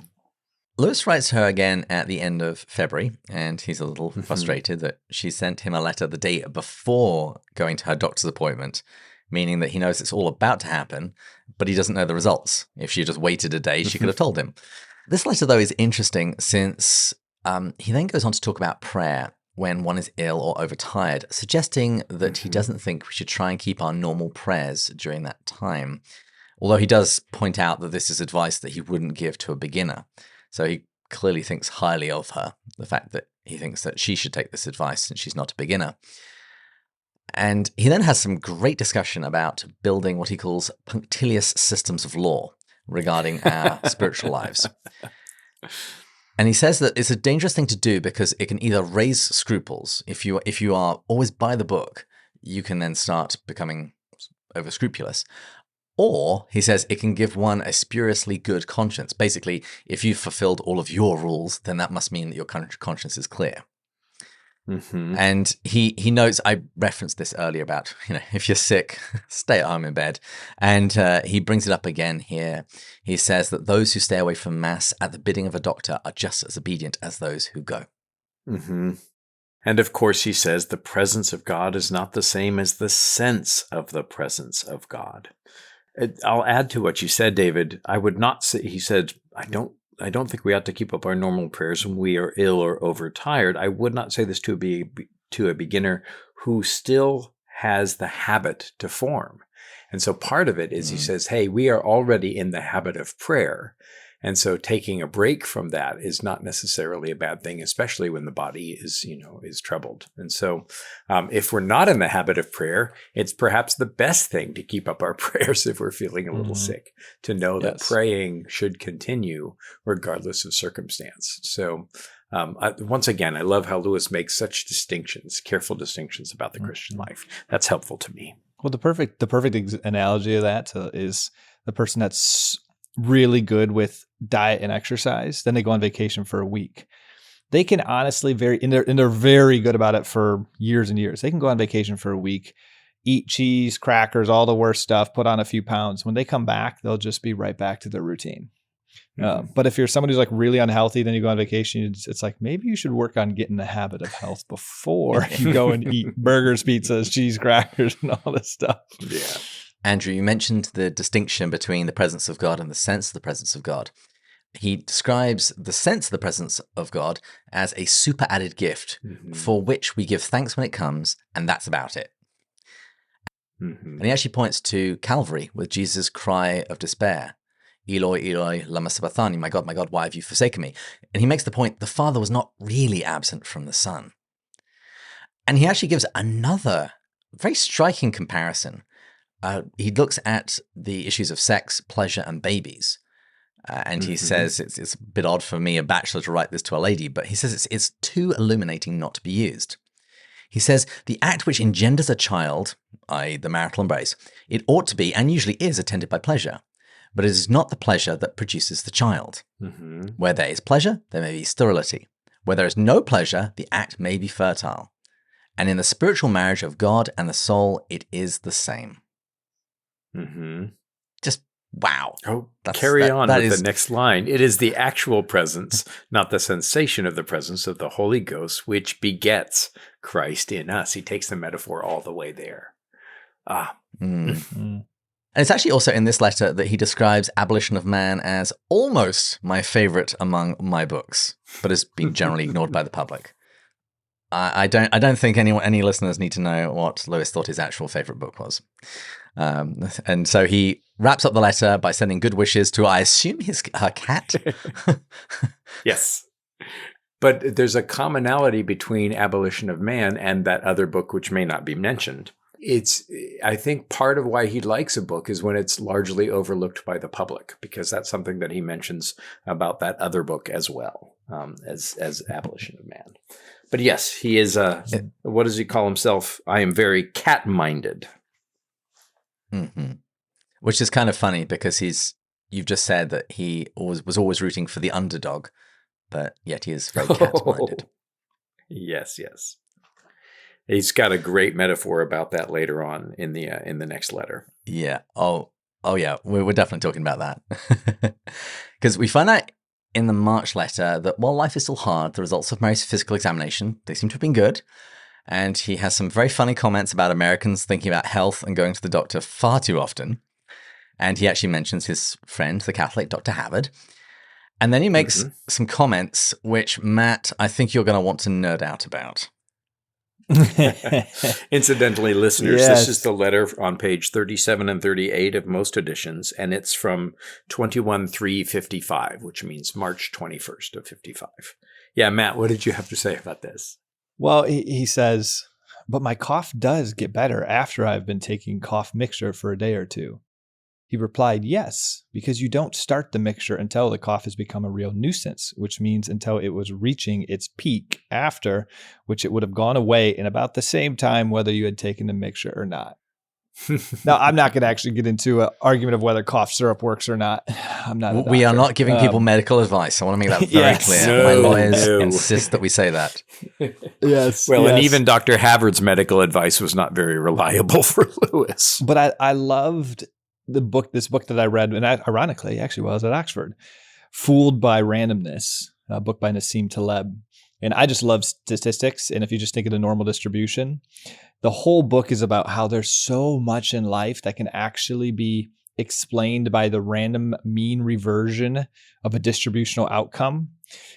Lewis writes her again at the end of February, and he's a little frustrated that she sent him a letter the day before going to her doctor's appointment, meaning that he knows it's all about to happen, but he doesn't know the results. If she just waited a day, she could have told him. This letter, though, is interesting since he then goes on to talk about prayer when one is ill or overtired, suggesting that he doesn't think we should try and keep our normal prayers during that time. Although he does point out that this is advice that he wouldn't give to a beginner. So he clearly thinks highly of her, the fact that he thinks that she should take this advice since she's not a beginner. And he then has some great discussion about building what he calls punctilious systems of law regarding our spiritual lives. And he says that it's a dangerous thing to do because it can either raise scruples. If you are always by the book, you can then start becoming over-scrupulous. Or, he says, it can give one a spuriously good conscience. Basically, if you've fulfilled all of your rules, then that must mean that your conscience is clear. And he notes, I referenced this earlier about, if you're sick, stay at home in bed. And he brings it up again here. He says that those who stay away from Mass at the bidding of a doctor are just as obedient as those who go. And of course, he says the presence of God is not the same as the sense of the presence of God. I'll add to what you said, David. I would not say, he said, I don't think we ought to keep up our normal prayers when we are ill or overtired. I would not say this to a beginner who still has the habit to form. And so part of it is he says, hey, we are already in the habit of prayer. And so taking a break from that is not necessarily a bad thing, especially when the body is troubled. And so if we're not in the habit of prayer, it's perhaps the best thing to keep up our prayers if we're feeling a little sick, to know that praying should continue regardless of circumstance. So once again, I love how Lewis makes such distinctions, careful distinctions about the Christian life. That's helpful to me. Well, the perfect analogy of that is the person that's really good with diet and exercise, then they go on vacation for a week. They can honestly and they're very good about it for years and years. They can go on vacation for a week, eat cheese, crackers, all the worst stuff, put on a few pounds. When they come back, they'll just be right back to their routine. But if you're somebody who's like really unhealthy, then you go on vacation, it's like, maybe you should work on getting the habit of health before you go and eat burgers, pizzas, cheese, crackers, and all this stuff. Yeah. Andrew, you mentioned the distinction between the presence of God and the sense of the presence of God. He describes the sense of the presence of God as a super added gift for which we give thanks when it comes, and that's about it. And he actually points to Calvary with Jesus' cry of despair. Eloi, Eloi, lama sabachthani, my God, why have you forsaken me? And he makes the point the Father was not really absent from the Son. And he actually gives another very striking comparison. He looks at the issues of sex, pleasure, and babies. And he says it's a bit odd for me, a bachelor, to write this to a lady, but he says it's too illuminating not to be used. He says the act which engenders a child, i.e. the marital embrace, it ought to be, and usually is, attended by pleasure. But it is not the pleasure that produces the child. Where there is pleasure, there may be sterility. Where there is no pleasure, the act may be fertile. And in the spiritual marriage of God and the soul, it is the same. Just wow. Oh, carry on with the next line. It is the actual presence, not the sensation of the presence of the Holy Ghost, which begets Christ in us. He takes the metaphor all the way there. And it's actually also in this letter that he describes Abolition of Man as almost my favorite among my books, but has been generally ignored by the public. I don't think any listeners need to know what Lewis thought his actual favorite book was. And so he wraps up the letter by sending good wishes to, I assume, her cat. Yes. But there's a commonality between Abolition of Man and that other book, which may not be mentioned. I think part of why he likes a book is when it's largely overlooked by the public, because that's something that he mentions about that other book as well, as Abolition of Man. But yes, he is, what does he call himself? I am very cat-minded. Which is kind of funny because you've just said that he was always rooting for the underdog, but yet he is very cat-minded. Yes. He's got a great metaphor about that later on in the next letter. Yeah. Oh yeah. We're definitely talking about that. Because we find out in the March letter that while life is still hard, the results of Mary's physical examination, they seem to have been good. And he has some very funny comments about Americans thinking about health and going to the doctor far too often. And he actually mentions his friend, the Catholic Dr. Havard. And then he makes some comments, which, Matt, I think you're going to want to nerd out about. Incidentally, listeners, This is the letter on page 37 and 38 of most editions, and it's from 21/3/55, which means March 21st of 55. Yeah, Matt, what did you have to say about this? Well, he says, but my cough does get better after I've been taking cough mixture for a day or two. He replied, yes, because you don't start the mixture until the cough has become a real nuisance, which means until it was reaching its peak, after which it would have gone away in about the same time whether you had taken the mixture or not. Now, I'm not going to actually get into an argument of whether cough syrup works or not. I'm not a doctor. We are not giving people medical advice. I want to make that very clear. My lawyers insist that we say that. Yes. Well, and even Dr. Havard's medical advice was not very reliable for Lewis. But I loved this book that I read, and ironically, actually, while I was at Oxford, Fooled by Randomness, a book by Nassim Taleb. And I just love statistics. And if you just think of the normal distribution, the whole book is about how there's so much in life that can actually be explained by the random mean reversion of a distributional outcome.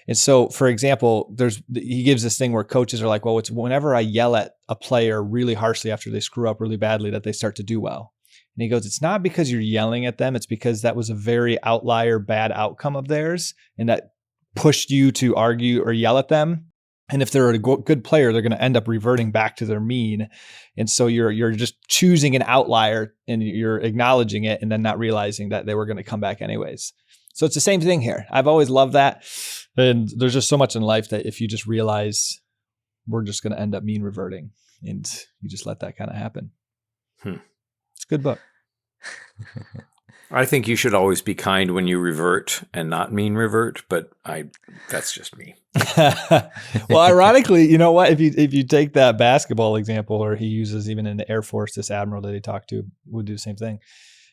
And so, for example, he gives this thing where coaches are like, well, it's whenever I yell at a player really harshly after they screw up really badly that they start to do well. And he goes, it's not because you're yelling at them. It's because that was a very outlier bad outcome of theirs. And that pushed you to argue or yell at them. And if they're a good player, they're going to end up reverting back to their mean. And so you're just choosing an outlier and you're acknowledging it and then not realizing that they were going to come back anyways. So it's the same thing here. I've always loved that. And there's just so much in life that if you just realize we're just going to end up mean reverting, and you just let that kind of happen. It's a good book. I think you should always be kind when you revert and not mean revert, but that's just me. Well, ironically, you know what? If you take that basketball example, or he uses even in the Air Force, this admiral that he talked to would do the same thing.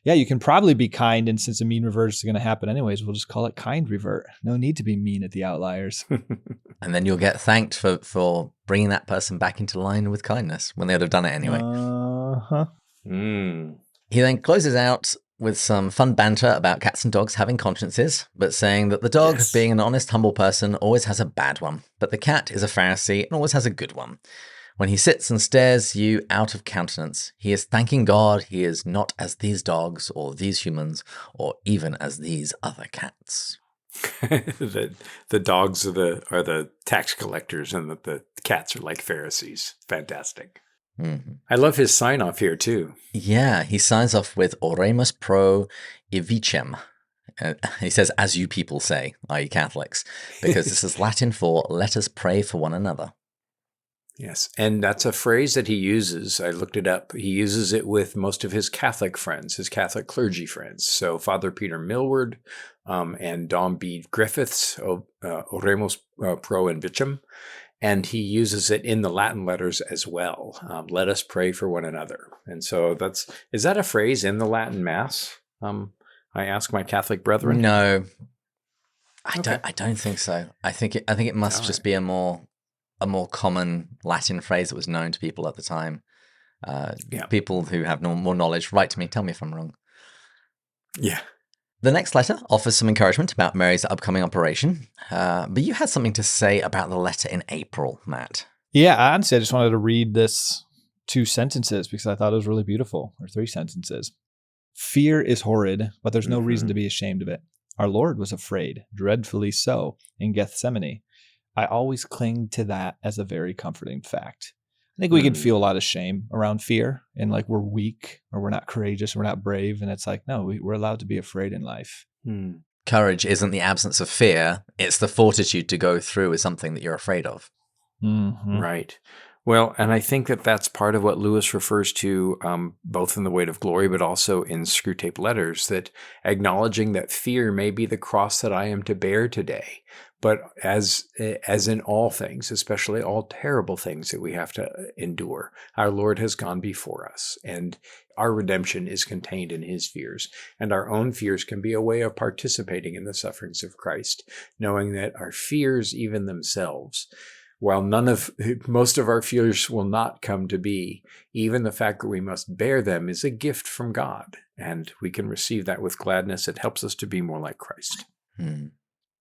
Yeah, you can probably be kind, and since a mean revert is going to happen anyways, we'll just call it kind revert. No need to be mean at the outliers. And then you'll get thanked for bringing that person back into line with kindness when they would have done it anyway. He then closes out with some fun banter about cats and dogs having consciences, but saying that the dog, being an honest, humble person, always has a bad one, but the cat is a Pharisee and always has a good one. When he sits and stares you out of countenance, he is thanking God he is not as these dogs or these humans or even as these other cats. The dogs are the tax collectors, and the cats are like Pharisees. Fantastic. Mhm. I love his sign off here too. Yeah, he signs off with Oremus pro evicem. He says, as you people say, i.e. Catholics, because this is Latin for let us pray for one another. Yes, and that's a phrase that he uses. I looked it up. He uses it with most of his Catholic friends, his Catholic clergy friends. So Father Peter Millward and Dom B. Griffiths, Oremus pro invicem, and he uses it in the Latin letters as well. Let us pray for one another. And so is that a phrase in the Latin Mass? I ask my Catholic brethren. No, Okay. I don't think so. I think it must All just right. be a more common Latin phrase that was known to people at the time. Yeah. People who have more knowledge, write to me, tell me if I'm wrong. Yeah. The next letter offers some encouragement about Mary's upcoming operation, but you had something to say about the letter in April, Matt. Yeah, honestly, I just wanted to read this 2 sentences because I thought it was really beautiful, or 3 sentences. Fear is horrid, but there's no reason to be ashamed of it. Our Lord was afraid, dreadfully so, in Gethsemane. I always cling to that as a very comforting fact. I think we can feel a lot of shame around fear and like we're weak or we're not courageous, we're not brave. And it's like, no, we're allowed to be afraid in life. Courage isn't the absence of fear, it's the fortitude to go through with something that you're afraid of. Mm-hmm. Right. Well, and I think that that's part of what Lewis refers to both in The Weight of Glory, but also in Screwtape Letters, that acknowledging that fear may be the cross that I am to bear today. But as in all things, especially all terrible things that we have to endure, our Lord has gone before us, and our redemption is contained in his fears. And our own fears can be a way of participating in the sufferings of Christ, knowing that our fears, even themselves, while most of our fears will not come to be, even the fact that we must bear them is a gift from God, and we can receive that with gladness. It helps us to be more like Christ.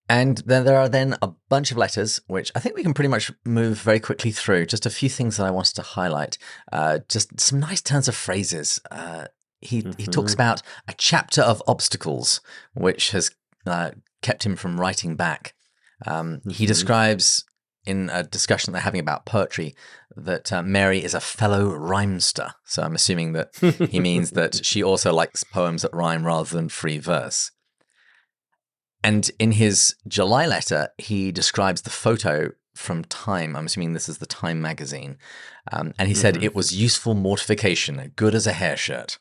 And then there are then a bunch of letters, which I think we can pretty much move very quickly through. Just a few things that I wanted to highlight. Just some nice turns of phrases. He talks about a chapter of obstacles, which has kept him from writing back. He describes, in a discussion they're having about poetry, that Mary is a fellow rhymester. So I'm assuming that he means that she also likes poems that rhyme rather than free verse. And in his July letter, he describes the photo from Time. I'm assuming this is the Time magazine. And he said it was useful mortification, good as a hair shirt.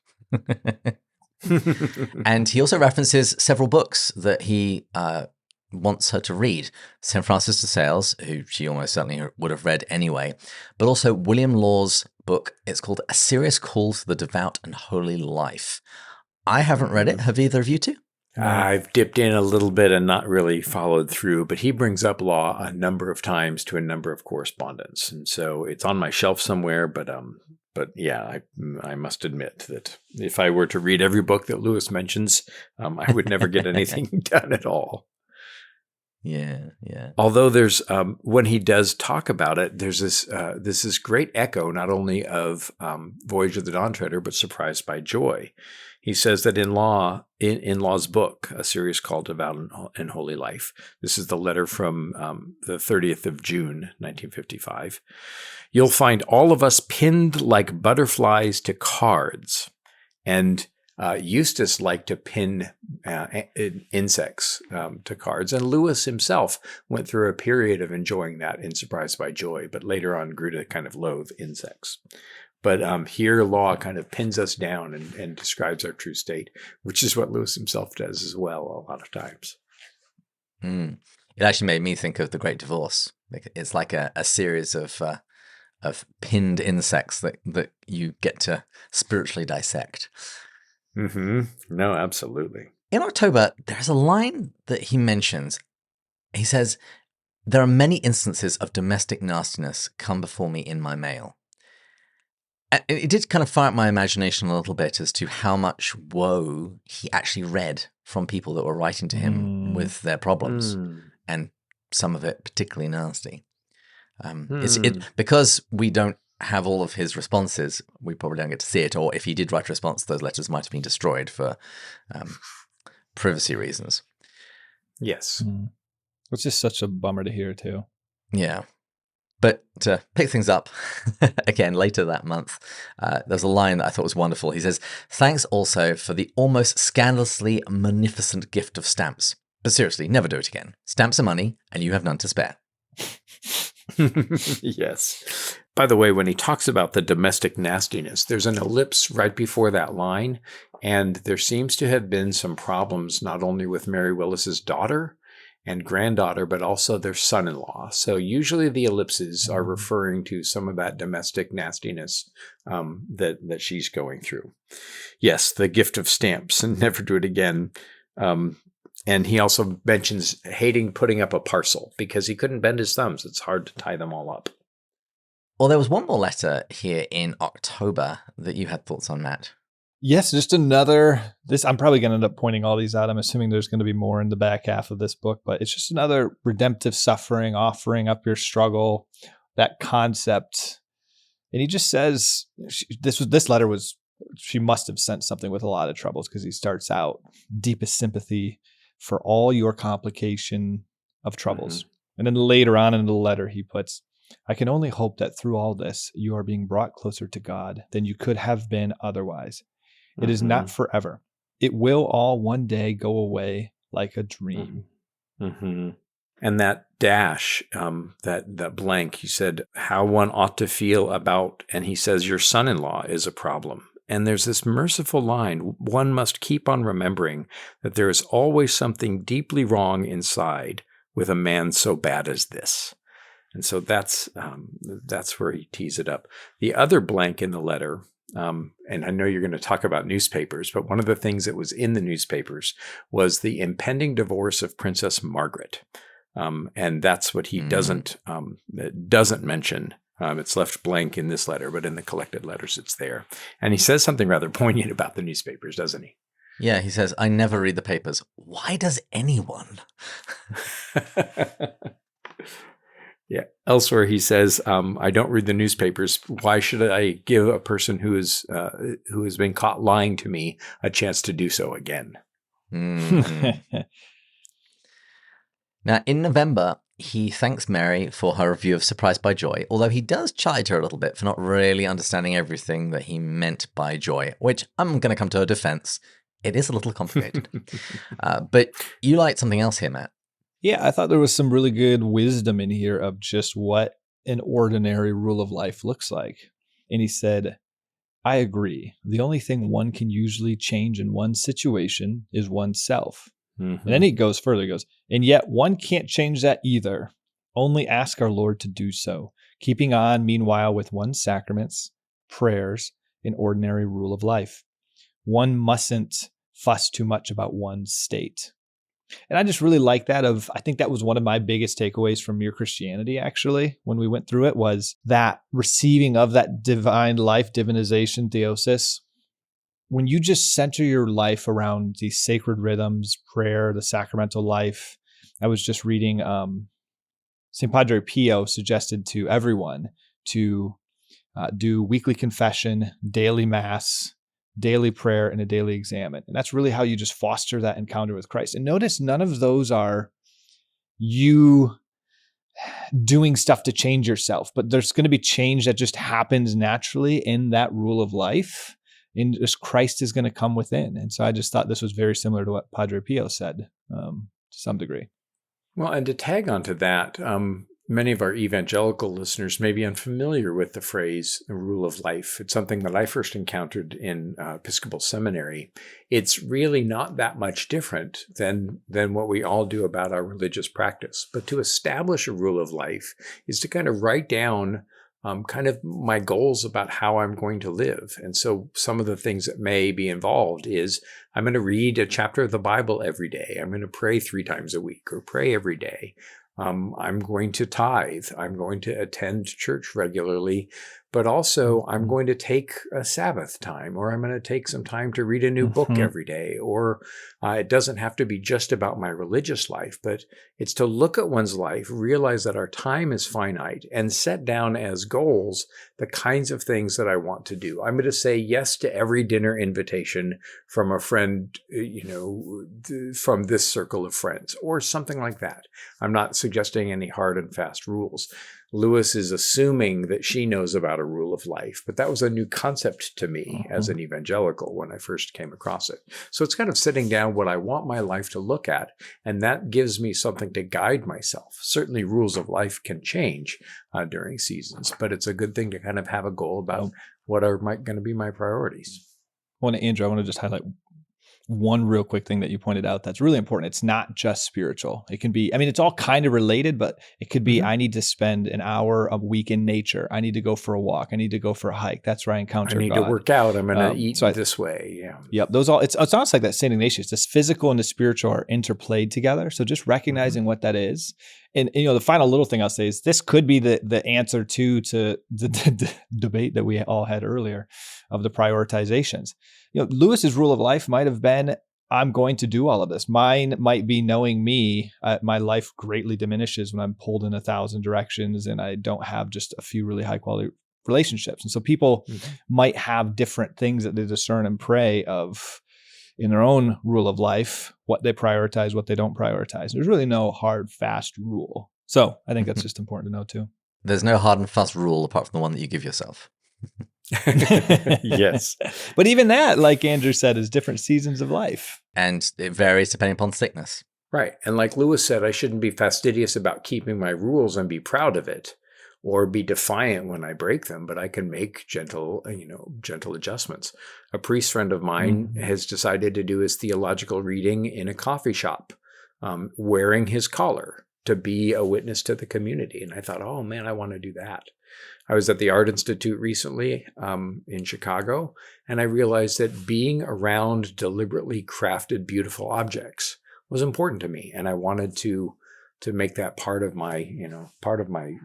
And he also references several books that he wants her to read. St. Francis de Sales, who she almost certainly would have read anyway, but also William Law's book. It's called A Serious Call to the Devout and Holy Life. I haven't read it. Have either of you two? I've dipped in a little bit and not really followed through, but he brings up law a number of times to a number of correspondents. And so it's on my shelf somewhere, but yeah, I must admit that if I were to read every book that Lewis mentions, I would never get anything done at all. Yeah. Although there's when he does talk about it, there's this great echo not only of Voyage of the Dawn Treader, but Surprised by Joy. He says that in Law's book, A Serious Call to Devout and Holy Life, this is the letter from the 30th of June, 1955, you'll find all of us pinned like butterflies to cards. And Eustace liked to pin insects to cards. And Lewis himself went through a period of enjoying that in Surprised by Joy, but later on grew to kind of loathe insects. But here Law kind of pins us down and describes our true state, which is what Lewis himself does as well a lot of times. It actually made me think of The Great Divorce. It's like a series of pinned insects that you get to spiritually dissect. No, absolutely. In October, there's a line that he mentions. He says, there are many instances of domestic nastiness come before me in my mail. It did kind of fire up my imagination a little bit as to how much woe he actually read from people that were writing to him with their problems, and some of it particularly nasty. Because we don't have all of his responses, we probably don't get to see it, or if he did write a response, those letters might have been destroyed for privacy reasons. Yes. It's just such a bummer to hear too. Yeah. But to pick things up again later that month, there's a line that I thought was wonderful. He says, "Thanks also for the almost scandalously munificent gift of stamps. But seriously, never do it again. Stamps are money, and you have none to spare." Yes. By the way, when he talks about the domestic nastiness, there's an ellipse right before that line, and there seems to have been some problems not only with Mary Willis's daughter and granddaughter, but also their son-in-law. So usually the ellipses are referring to some of that domestic nastiness that she's going through. Yes, the gift of stamps and never do it again. And he also mentions hating putting up a parcel because he couldn't bend his thumbs. It's hard to tie them all up. Well, there was one more letter here in October that you had thoughts on, Matt. Yes, just another, I'm probably going to end up pointing all these out. I'm assuming there's going to be more in the back half of this book, but it's just another redemptive suffering, offering up your struggle, that concept. And he just says, this letter was, she must have sent something with a lot of troubles, because he starts out, deepest sympathy for all your complication of troubles. Mm-hmm. And then later on in the letter, he puts, "I can only hope that through all this, you are being brought closer to God than you could have been otherwise. It is not forever. It will all one day go away like a dream." Mm-hmm. And that dash, that blank, he said, how one ought to feel about, and he says, your son-in-law is a problem. And there's this merciful line, one must keep on remembering that there is always something deeply wrong inside with a man so bad as this. And so that's where he tees it up. The other blank in the letter, and I know you're going to talk about newspapers, but one of the things that was in the newspapers was the impending divorce of Princess Margaret. And that's what he doesn't mention. It's left blank in this letter, but in the collected letters, it's there. And he says something rather poignant about the newspapers, doesn't he? Yeah, he says, "I never read the papers. Why does anyone?" Yeah. Elsewhere, he says, "I don't read the newspapers. Why should I give a person who has been caught lying to me a chance to do so again?" Mm-hmm. Now, in November, he thanks Mary for her review of Surprised by Joy, although he does chide her a little bit for not really understanding everything that he meant by joy, which I'm going to come to her defense. It is a little complicated. But you liked something else here, Matt. Yeah, I thought there was some really good wisdom in here of just what an ordinary rule of life looks like. And he said, "I agree. The only thing one can usually change in one situation is oneself." Mm-hmm. And then he goes further. He goes, "And yet one can't change that either. Only ask our Lord to do so, keeping on meanwhile with one's sacraments, prayers, and ordinary rule of life. One mustn't fuss too much about one's state." And I just really like that I think that was one of my biggest takeaways from Mere Christianity, actually, when we went through it, was that receiving of that divine life, divinization, theosis. When you just center your life around these sacred rhythms, prayer, the sacramental life. I was just reading St. Padre Pio suggested to everyone to do weekly confession, daily mass, daily prayer, and a daily examen. And that's really how you just foster that encounter with Christ. And notice none of those are you doing stuff to change yourself, but there's going to be change that just happens naturally in that rule of life. And just Christ is going to come within. And so I just thought this was very similar to what Padre Pio said to some degree. Well, and to tag onto that, many of our evangelical listeners may be unfamiliar with the phrase "the rule of life." It's something that I first encountered in Episcopal Seminary. It's really not that much different than what we all do about our religious practice. But to establish a rule of life is to kind of write down kind of my goals about how I'm going to live. And so some of the things that may be involved is I'm going to read a chapter of the Bible every day. I'm going to pray 3 times a week or pray every day. I'm going to tithe. I'm going to attend church regularly, but also I'm going to take a Sabbath time, or I'm going to take some time to read a new book every day. Or it doesn't have to be just about my religious life, but it's to look at one's life, realize that our time is finite, and set down as goals the kinds of things that I want to do. I'm going to say yes to every dinner invitation from a friend, from this circle of friends, or something like that. I'm not suggesting any hard and fast rules. Lewis is assuming that she knows about a rule of life, but that was a new concept to me as an evangelical when I first came across it. So it's kind of sitting down what I want my life to look at, and that gives me something to guide myself. Certainly rules of life can change during seasons, but it's a good thing to kind of have a goal about what are going to be my priorities. Well, Andrew, I want to just highlight one real quick thing that you pointed out that's really important. It's not just spiritual. It can be, I mean, it's all kind of related, but it could be, I need to spend an hour a week in nature. I need to go for a walk. I need to go for a hike. That's where I encounter God. I need to work out. I'm going to eat this way. Yeah. Yep. Those all, it's almost like that St. Ignatius, this physical and the spiritual are interplayed together. So just recognizing what that is. And the final little thing I'll say is this could be the answer to the debate that we all had earlier of the prioritizations. Lewis's rule of life might have been, I'm going to do all of this. Mine might be knowing me. My life greatly diminishes when I'm pulled in 1,000 directions and I don't have just a few really high quality relationships. And so people might have different things that they discern and pray of in their own rule of life, what they prioritize, what they don't prioritize. There's really no hard, fast rule. So I think that's just important to know too. There's no hard and fast rule apart from the one that you give yourself. Yes. But even that, like Andrew said, is different seasons of life. And it varies depending upon sickness. Right. And like Lewis said, I shouldn't be fastidious about keeping my rules and be proud of it or be defiant when I break them, but I can make gentle adjustments. A priest friend of mine has decided to do his theological reading in a coffee shop, wearing his collar to be a witness to the community. And I thought, oh man, I want to do that. I was at the Art Institute recently in Chicago, and I realized that being around deliberately crafted, beautiful objects was important to me, and I wanted to make that part of my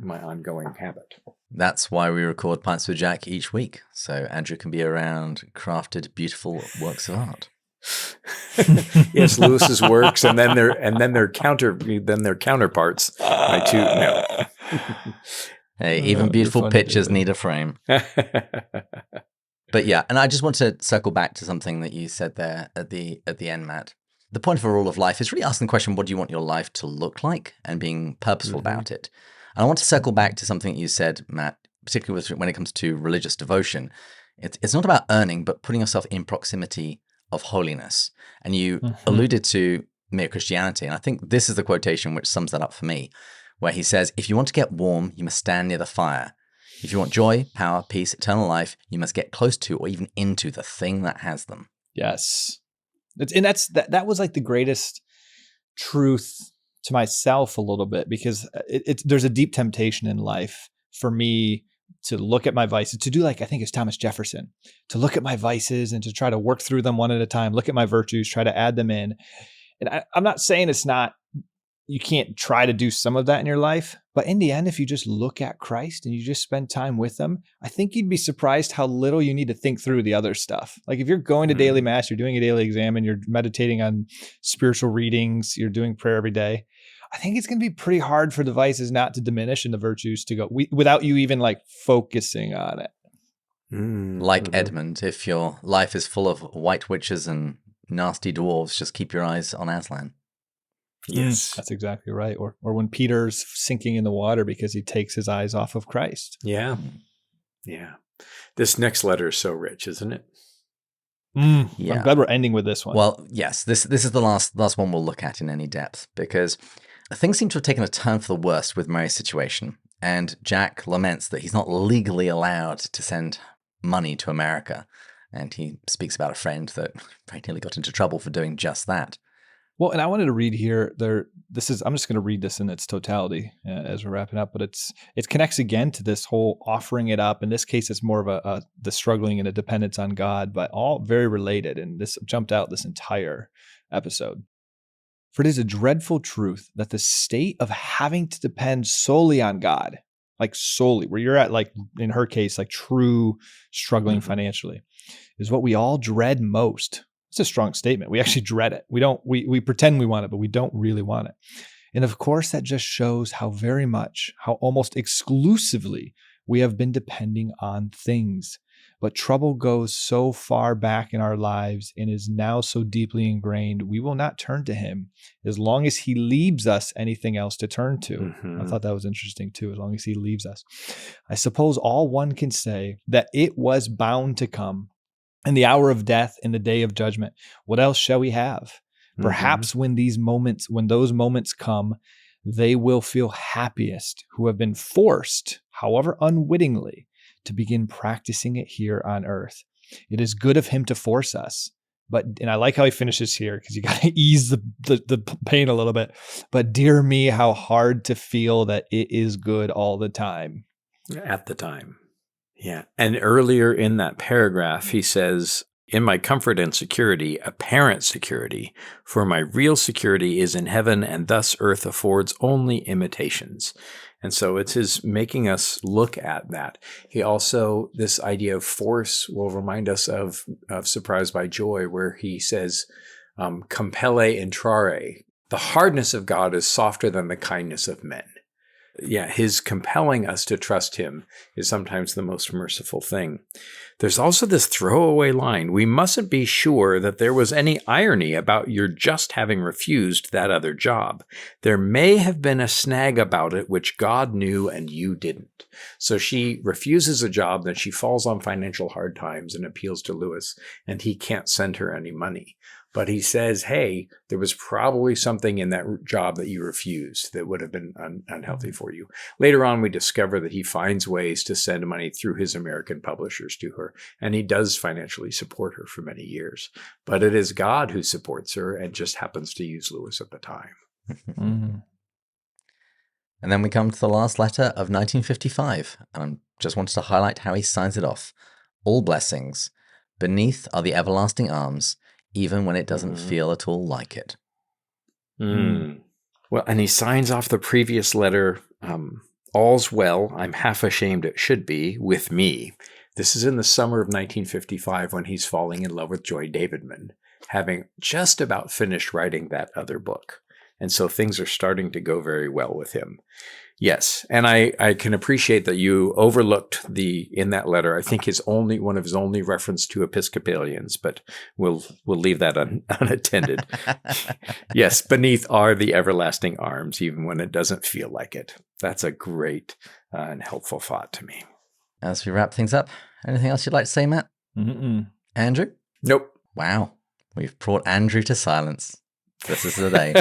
ongoing habit. That's why we record Pints with Jack each week, so Andrew can be around crafted, beautiful works of art. Yes, Lewis's works, and then their counterparts. My two. No. Hey, even beautiful pictures need a frame. But yeah, and I just want to circle back to something that you said there at the end, Matt. The point of a rule of life is really asking the question, what do you want your life to look like, and being purposeful about it. And I want to circle back to something you said, Matt, particularly when it comes to religious devotion. It's not about earning, but putting yourself in proximity of holiness. And you alluded to mere Christianity. And I think this is the quotation which sums that up for me, where he says, if you want to get warm, you must stand near the fire. If you want joy, power, peace, eternal life, you must get close to or even into the thing that has them. Yes. And that was like the greatest truth to myself a little bit, because there's a deep temptation in life for me to look at my vices, to do like, I think it's Thomas Jefferson, to look at my vices and to try to work through them one at a time, look at my virtues, try to add them in. And I'm not saying you can't try to do some of that in your life, but in the end, if you just look at Christ and you just spend time with him, I think you'd be surprised how little you need to think through the other stuff. Like if you're going to daily mass, you're doing a daily exam, and you're meditating on spiritual readings, you're doing prayer every day, I think it's going to be pretty hard for the vices not to diminish and the virtues to go without you even like focusing on it. Like Edmund, if your life is full of white witches and nasty dwarves, just keep your eyes on Aslan. Yes, that's exactly right. Or when Peter's sinking in the water because he takes his eyes off of Christ. Yeah. This next letter is so rich, isn't it? Yeah. I'm glad we're ending with this one. Well, yes, this is the last one we'll look at in any depth, because things seem to have taken a turn for the worst with Mary's situation, and Jack laments that he's not legally allowed to send money to America, and he speaks about a friend that very nearly got into trouble for doing just that. Well, and I wanted to read here. I'm just going to read this in its totality as we're wrapping up. But it connects again to this whole offering it up. In this case, it's more of the struggling and a dependence on God, but all very related. And this jumped out this entire episode. For it is a dreadful truth that the state of having to depend solely on God, like solely, where you're at, like in her case, like true struggling financially, is what we all dread most. It's a strong statement. We actually dread it. We pretend we want it, but we don't really want it. And of course, that just shows how almost exclusively we have been depending on things. but trouble goes so far back in our lives and is now so deeply ingrained, we will not turn to him as long as he leaves us anything else to turn to. Mm-hmm. I thought that was interesting too, as long as he leaves us. I suppose all one can say that it was bound to come in the hour of death, in the day of judgment. What else shall we have? Perhaps when those moments come, they will feel happiest who have been forced, however unwittingly, to begin practicing it here on earth. It is good of him to force us. And I like how he finishes here, because you got to ease the pain a little bit. But dear me, how hard to feel that it is good all the time. At the time. Yeah. And earlier in that paragraph, he says, in my comfort and security, apparent security, for my real security is in heaven, and thus earth affords only imitations. And so it's his making us look at that. He also, this idea of force will remind us of Surprised by Joy, where he says, compelle intrare. The hardness of God is softer than the kindness of men. Yeah, his compelling us to trust him is sometimes the most merciful thing. There's also this throwaway line. We mustn't be sure that there was any irony about your just having refused that other job. There may have been a snag about it which God knew and you didn't. So she refuses a job, then she falls on financial hard times and appeals to Lewis, and he can't send her any money. But he says, hey, there was probably something in that job that you refused that would have been unhealthy for you. Later on, we discover that he finds ways to send money through his American publishers to her, and he does financially support her for many years. But it is God who supports her and just happens to use Lewis at the time. Mm-hmm. And then we come to the last letter of 1955, and I just wanted to highlight how he signs it off. All blessings. Beneath are the everlasting arms, even when it doesn't feel at all like it. Well, and he signs off the previous letter, all's well, I'm half ashamed it should be, with me. This is in the summer of 1955 when he's falling in love with Joy Davidman, having just about finished writing that other book. And so things are starting to go very well with him. Yes, and I can appreciate that you overlooked in that letter, I think one of his only reference to Episcopalians, but we'll leave that unattended. Yes, beneath are the everlasting arms, even when it doesn't feel like it. That's a great and helpful thought to me. As we wrap things up, anything else you'd like to say, Matt? Andrew? Nope. Wow, we've brought Andrew to silence. This is the day.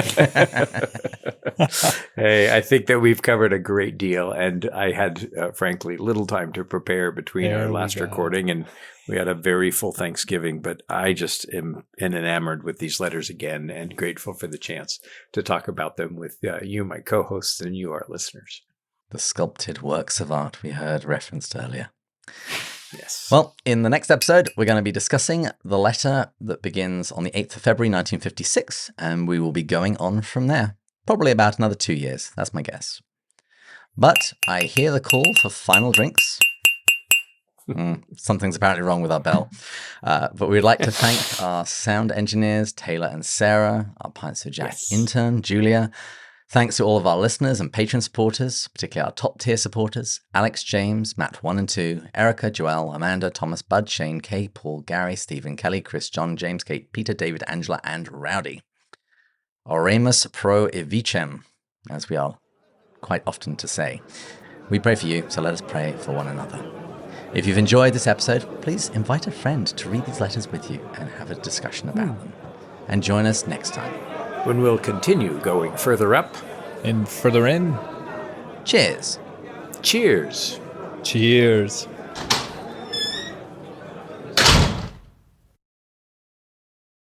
Hey, I think that we've covered a great deal, and I had, frankly, little time to prepare between our last recording, and we had a very full Thanksgiving, but I just am enamored with these letters again and grateful for the chance to talk about them with you, my co-hosts, and you, our listeners. The sculpted works of art we heard referenced earlier. Yes. Well, in the next episode, we're going to be discussing the letter that begins on the 8th of February, 1956, and we will be going on from there. Probably about another 2 years, that's my guess. But I hear the call for final drinks. Something's apparently wrong with our bell. But we'd like to thank our sound engineers, Taylor and Sarah, our Pints for Jack intern, Julia. Thanks to all of our listeners and patron supporters, particularly our top-tier supporters, Alex, James, Matt 1 and 2, Erica, Joelle, Amanda, Thomas, Bud, Shane, Kay, Paul, Gary, Stephen, Kelly, Chris, John, James, Kate, Peter, David, Angela, and Rowdy. Oremus pro evicem, as we are quite often to say. We pray for you, so let us pray for one another. If you've enjoyed this episode, please invite a friend to read these letters with you and have a discussion about them. And join us next time, when we'll continue going further up and further in. Cheers. Cheers. Cheers.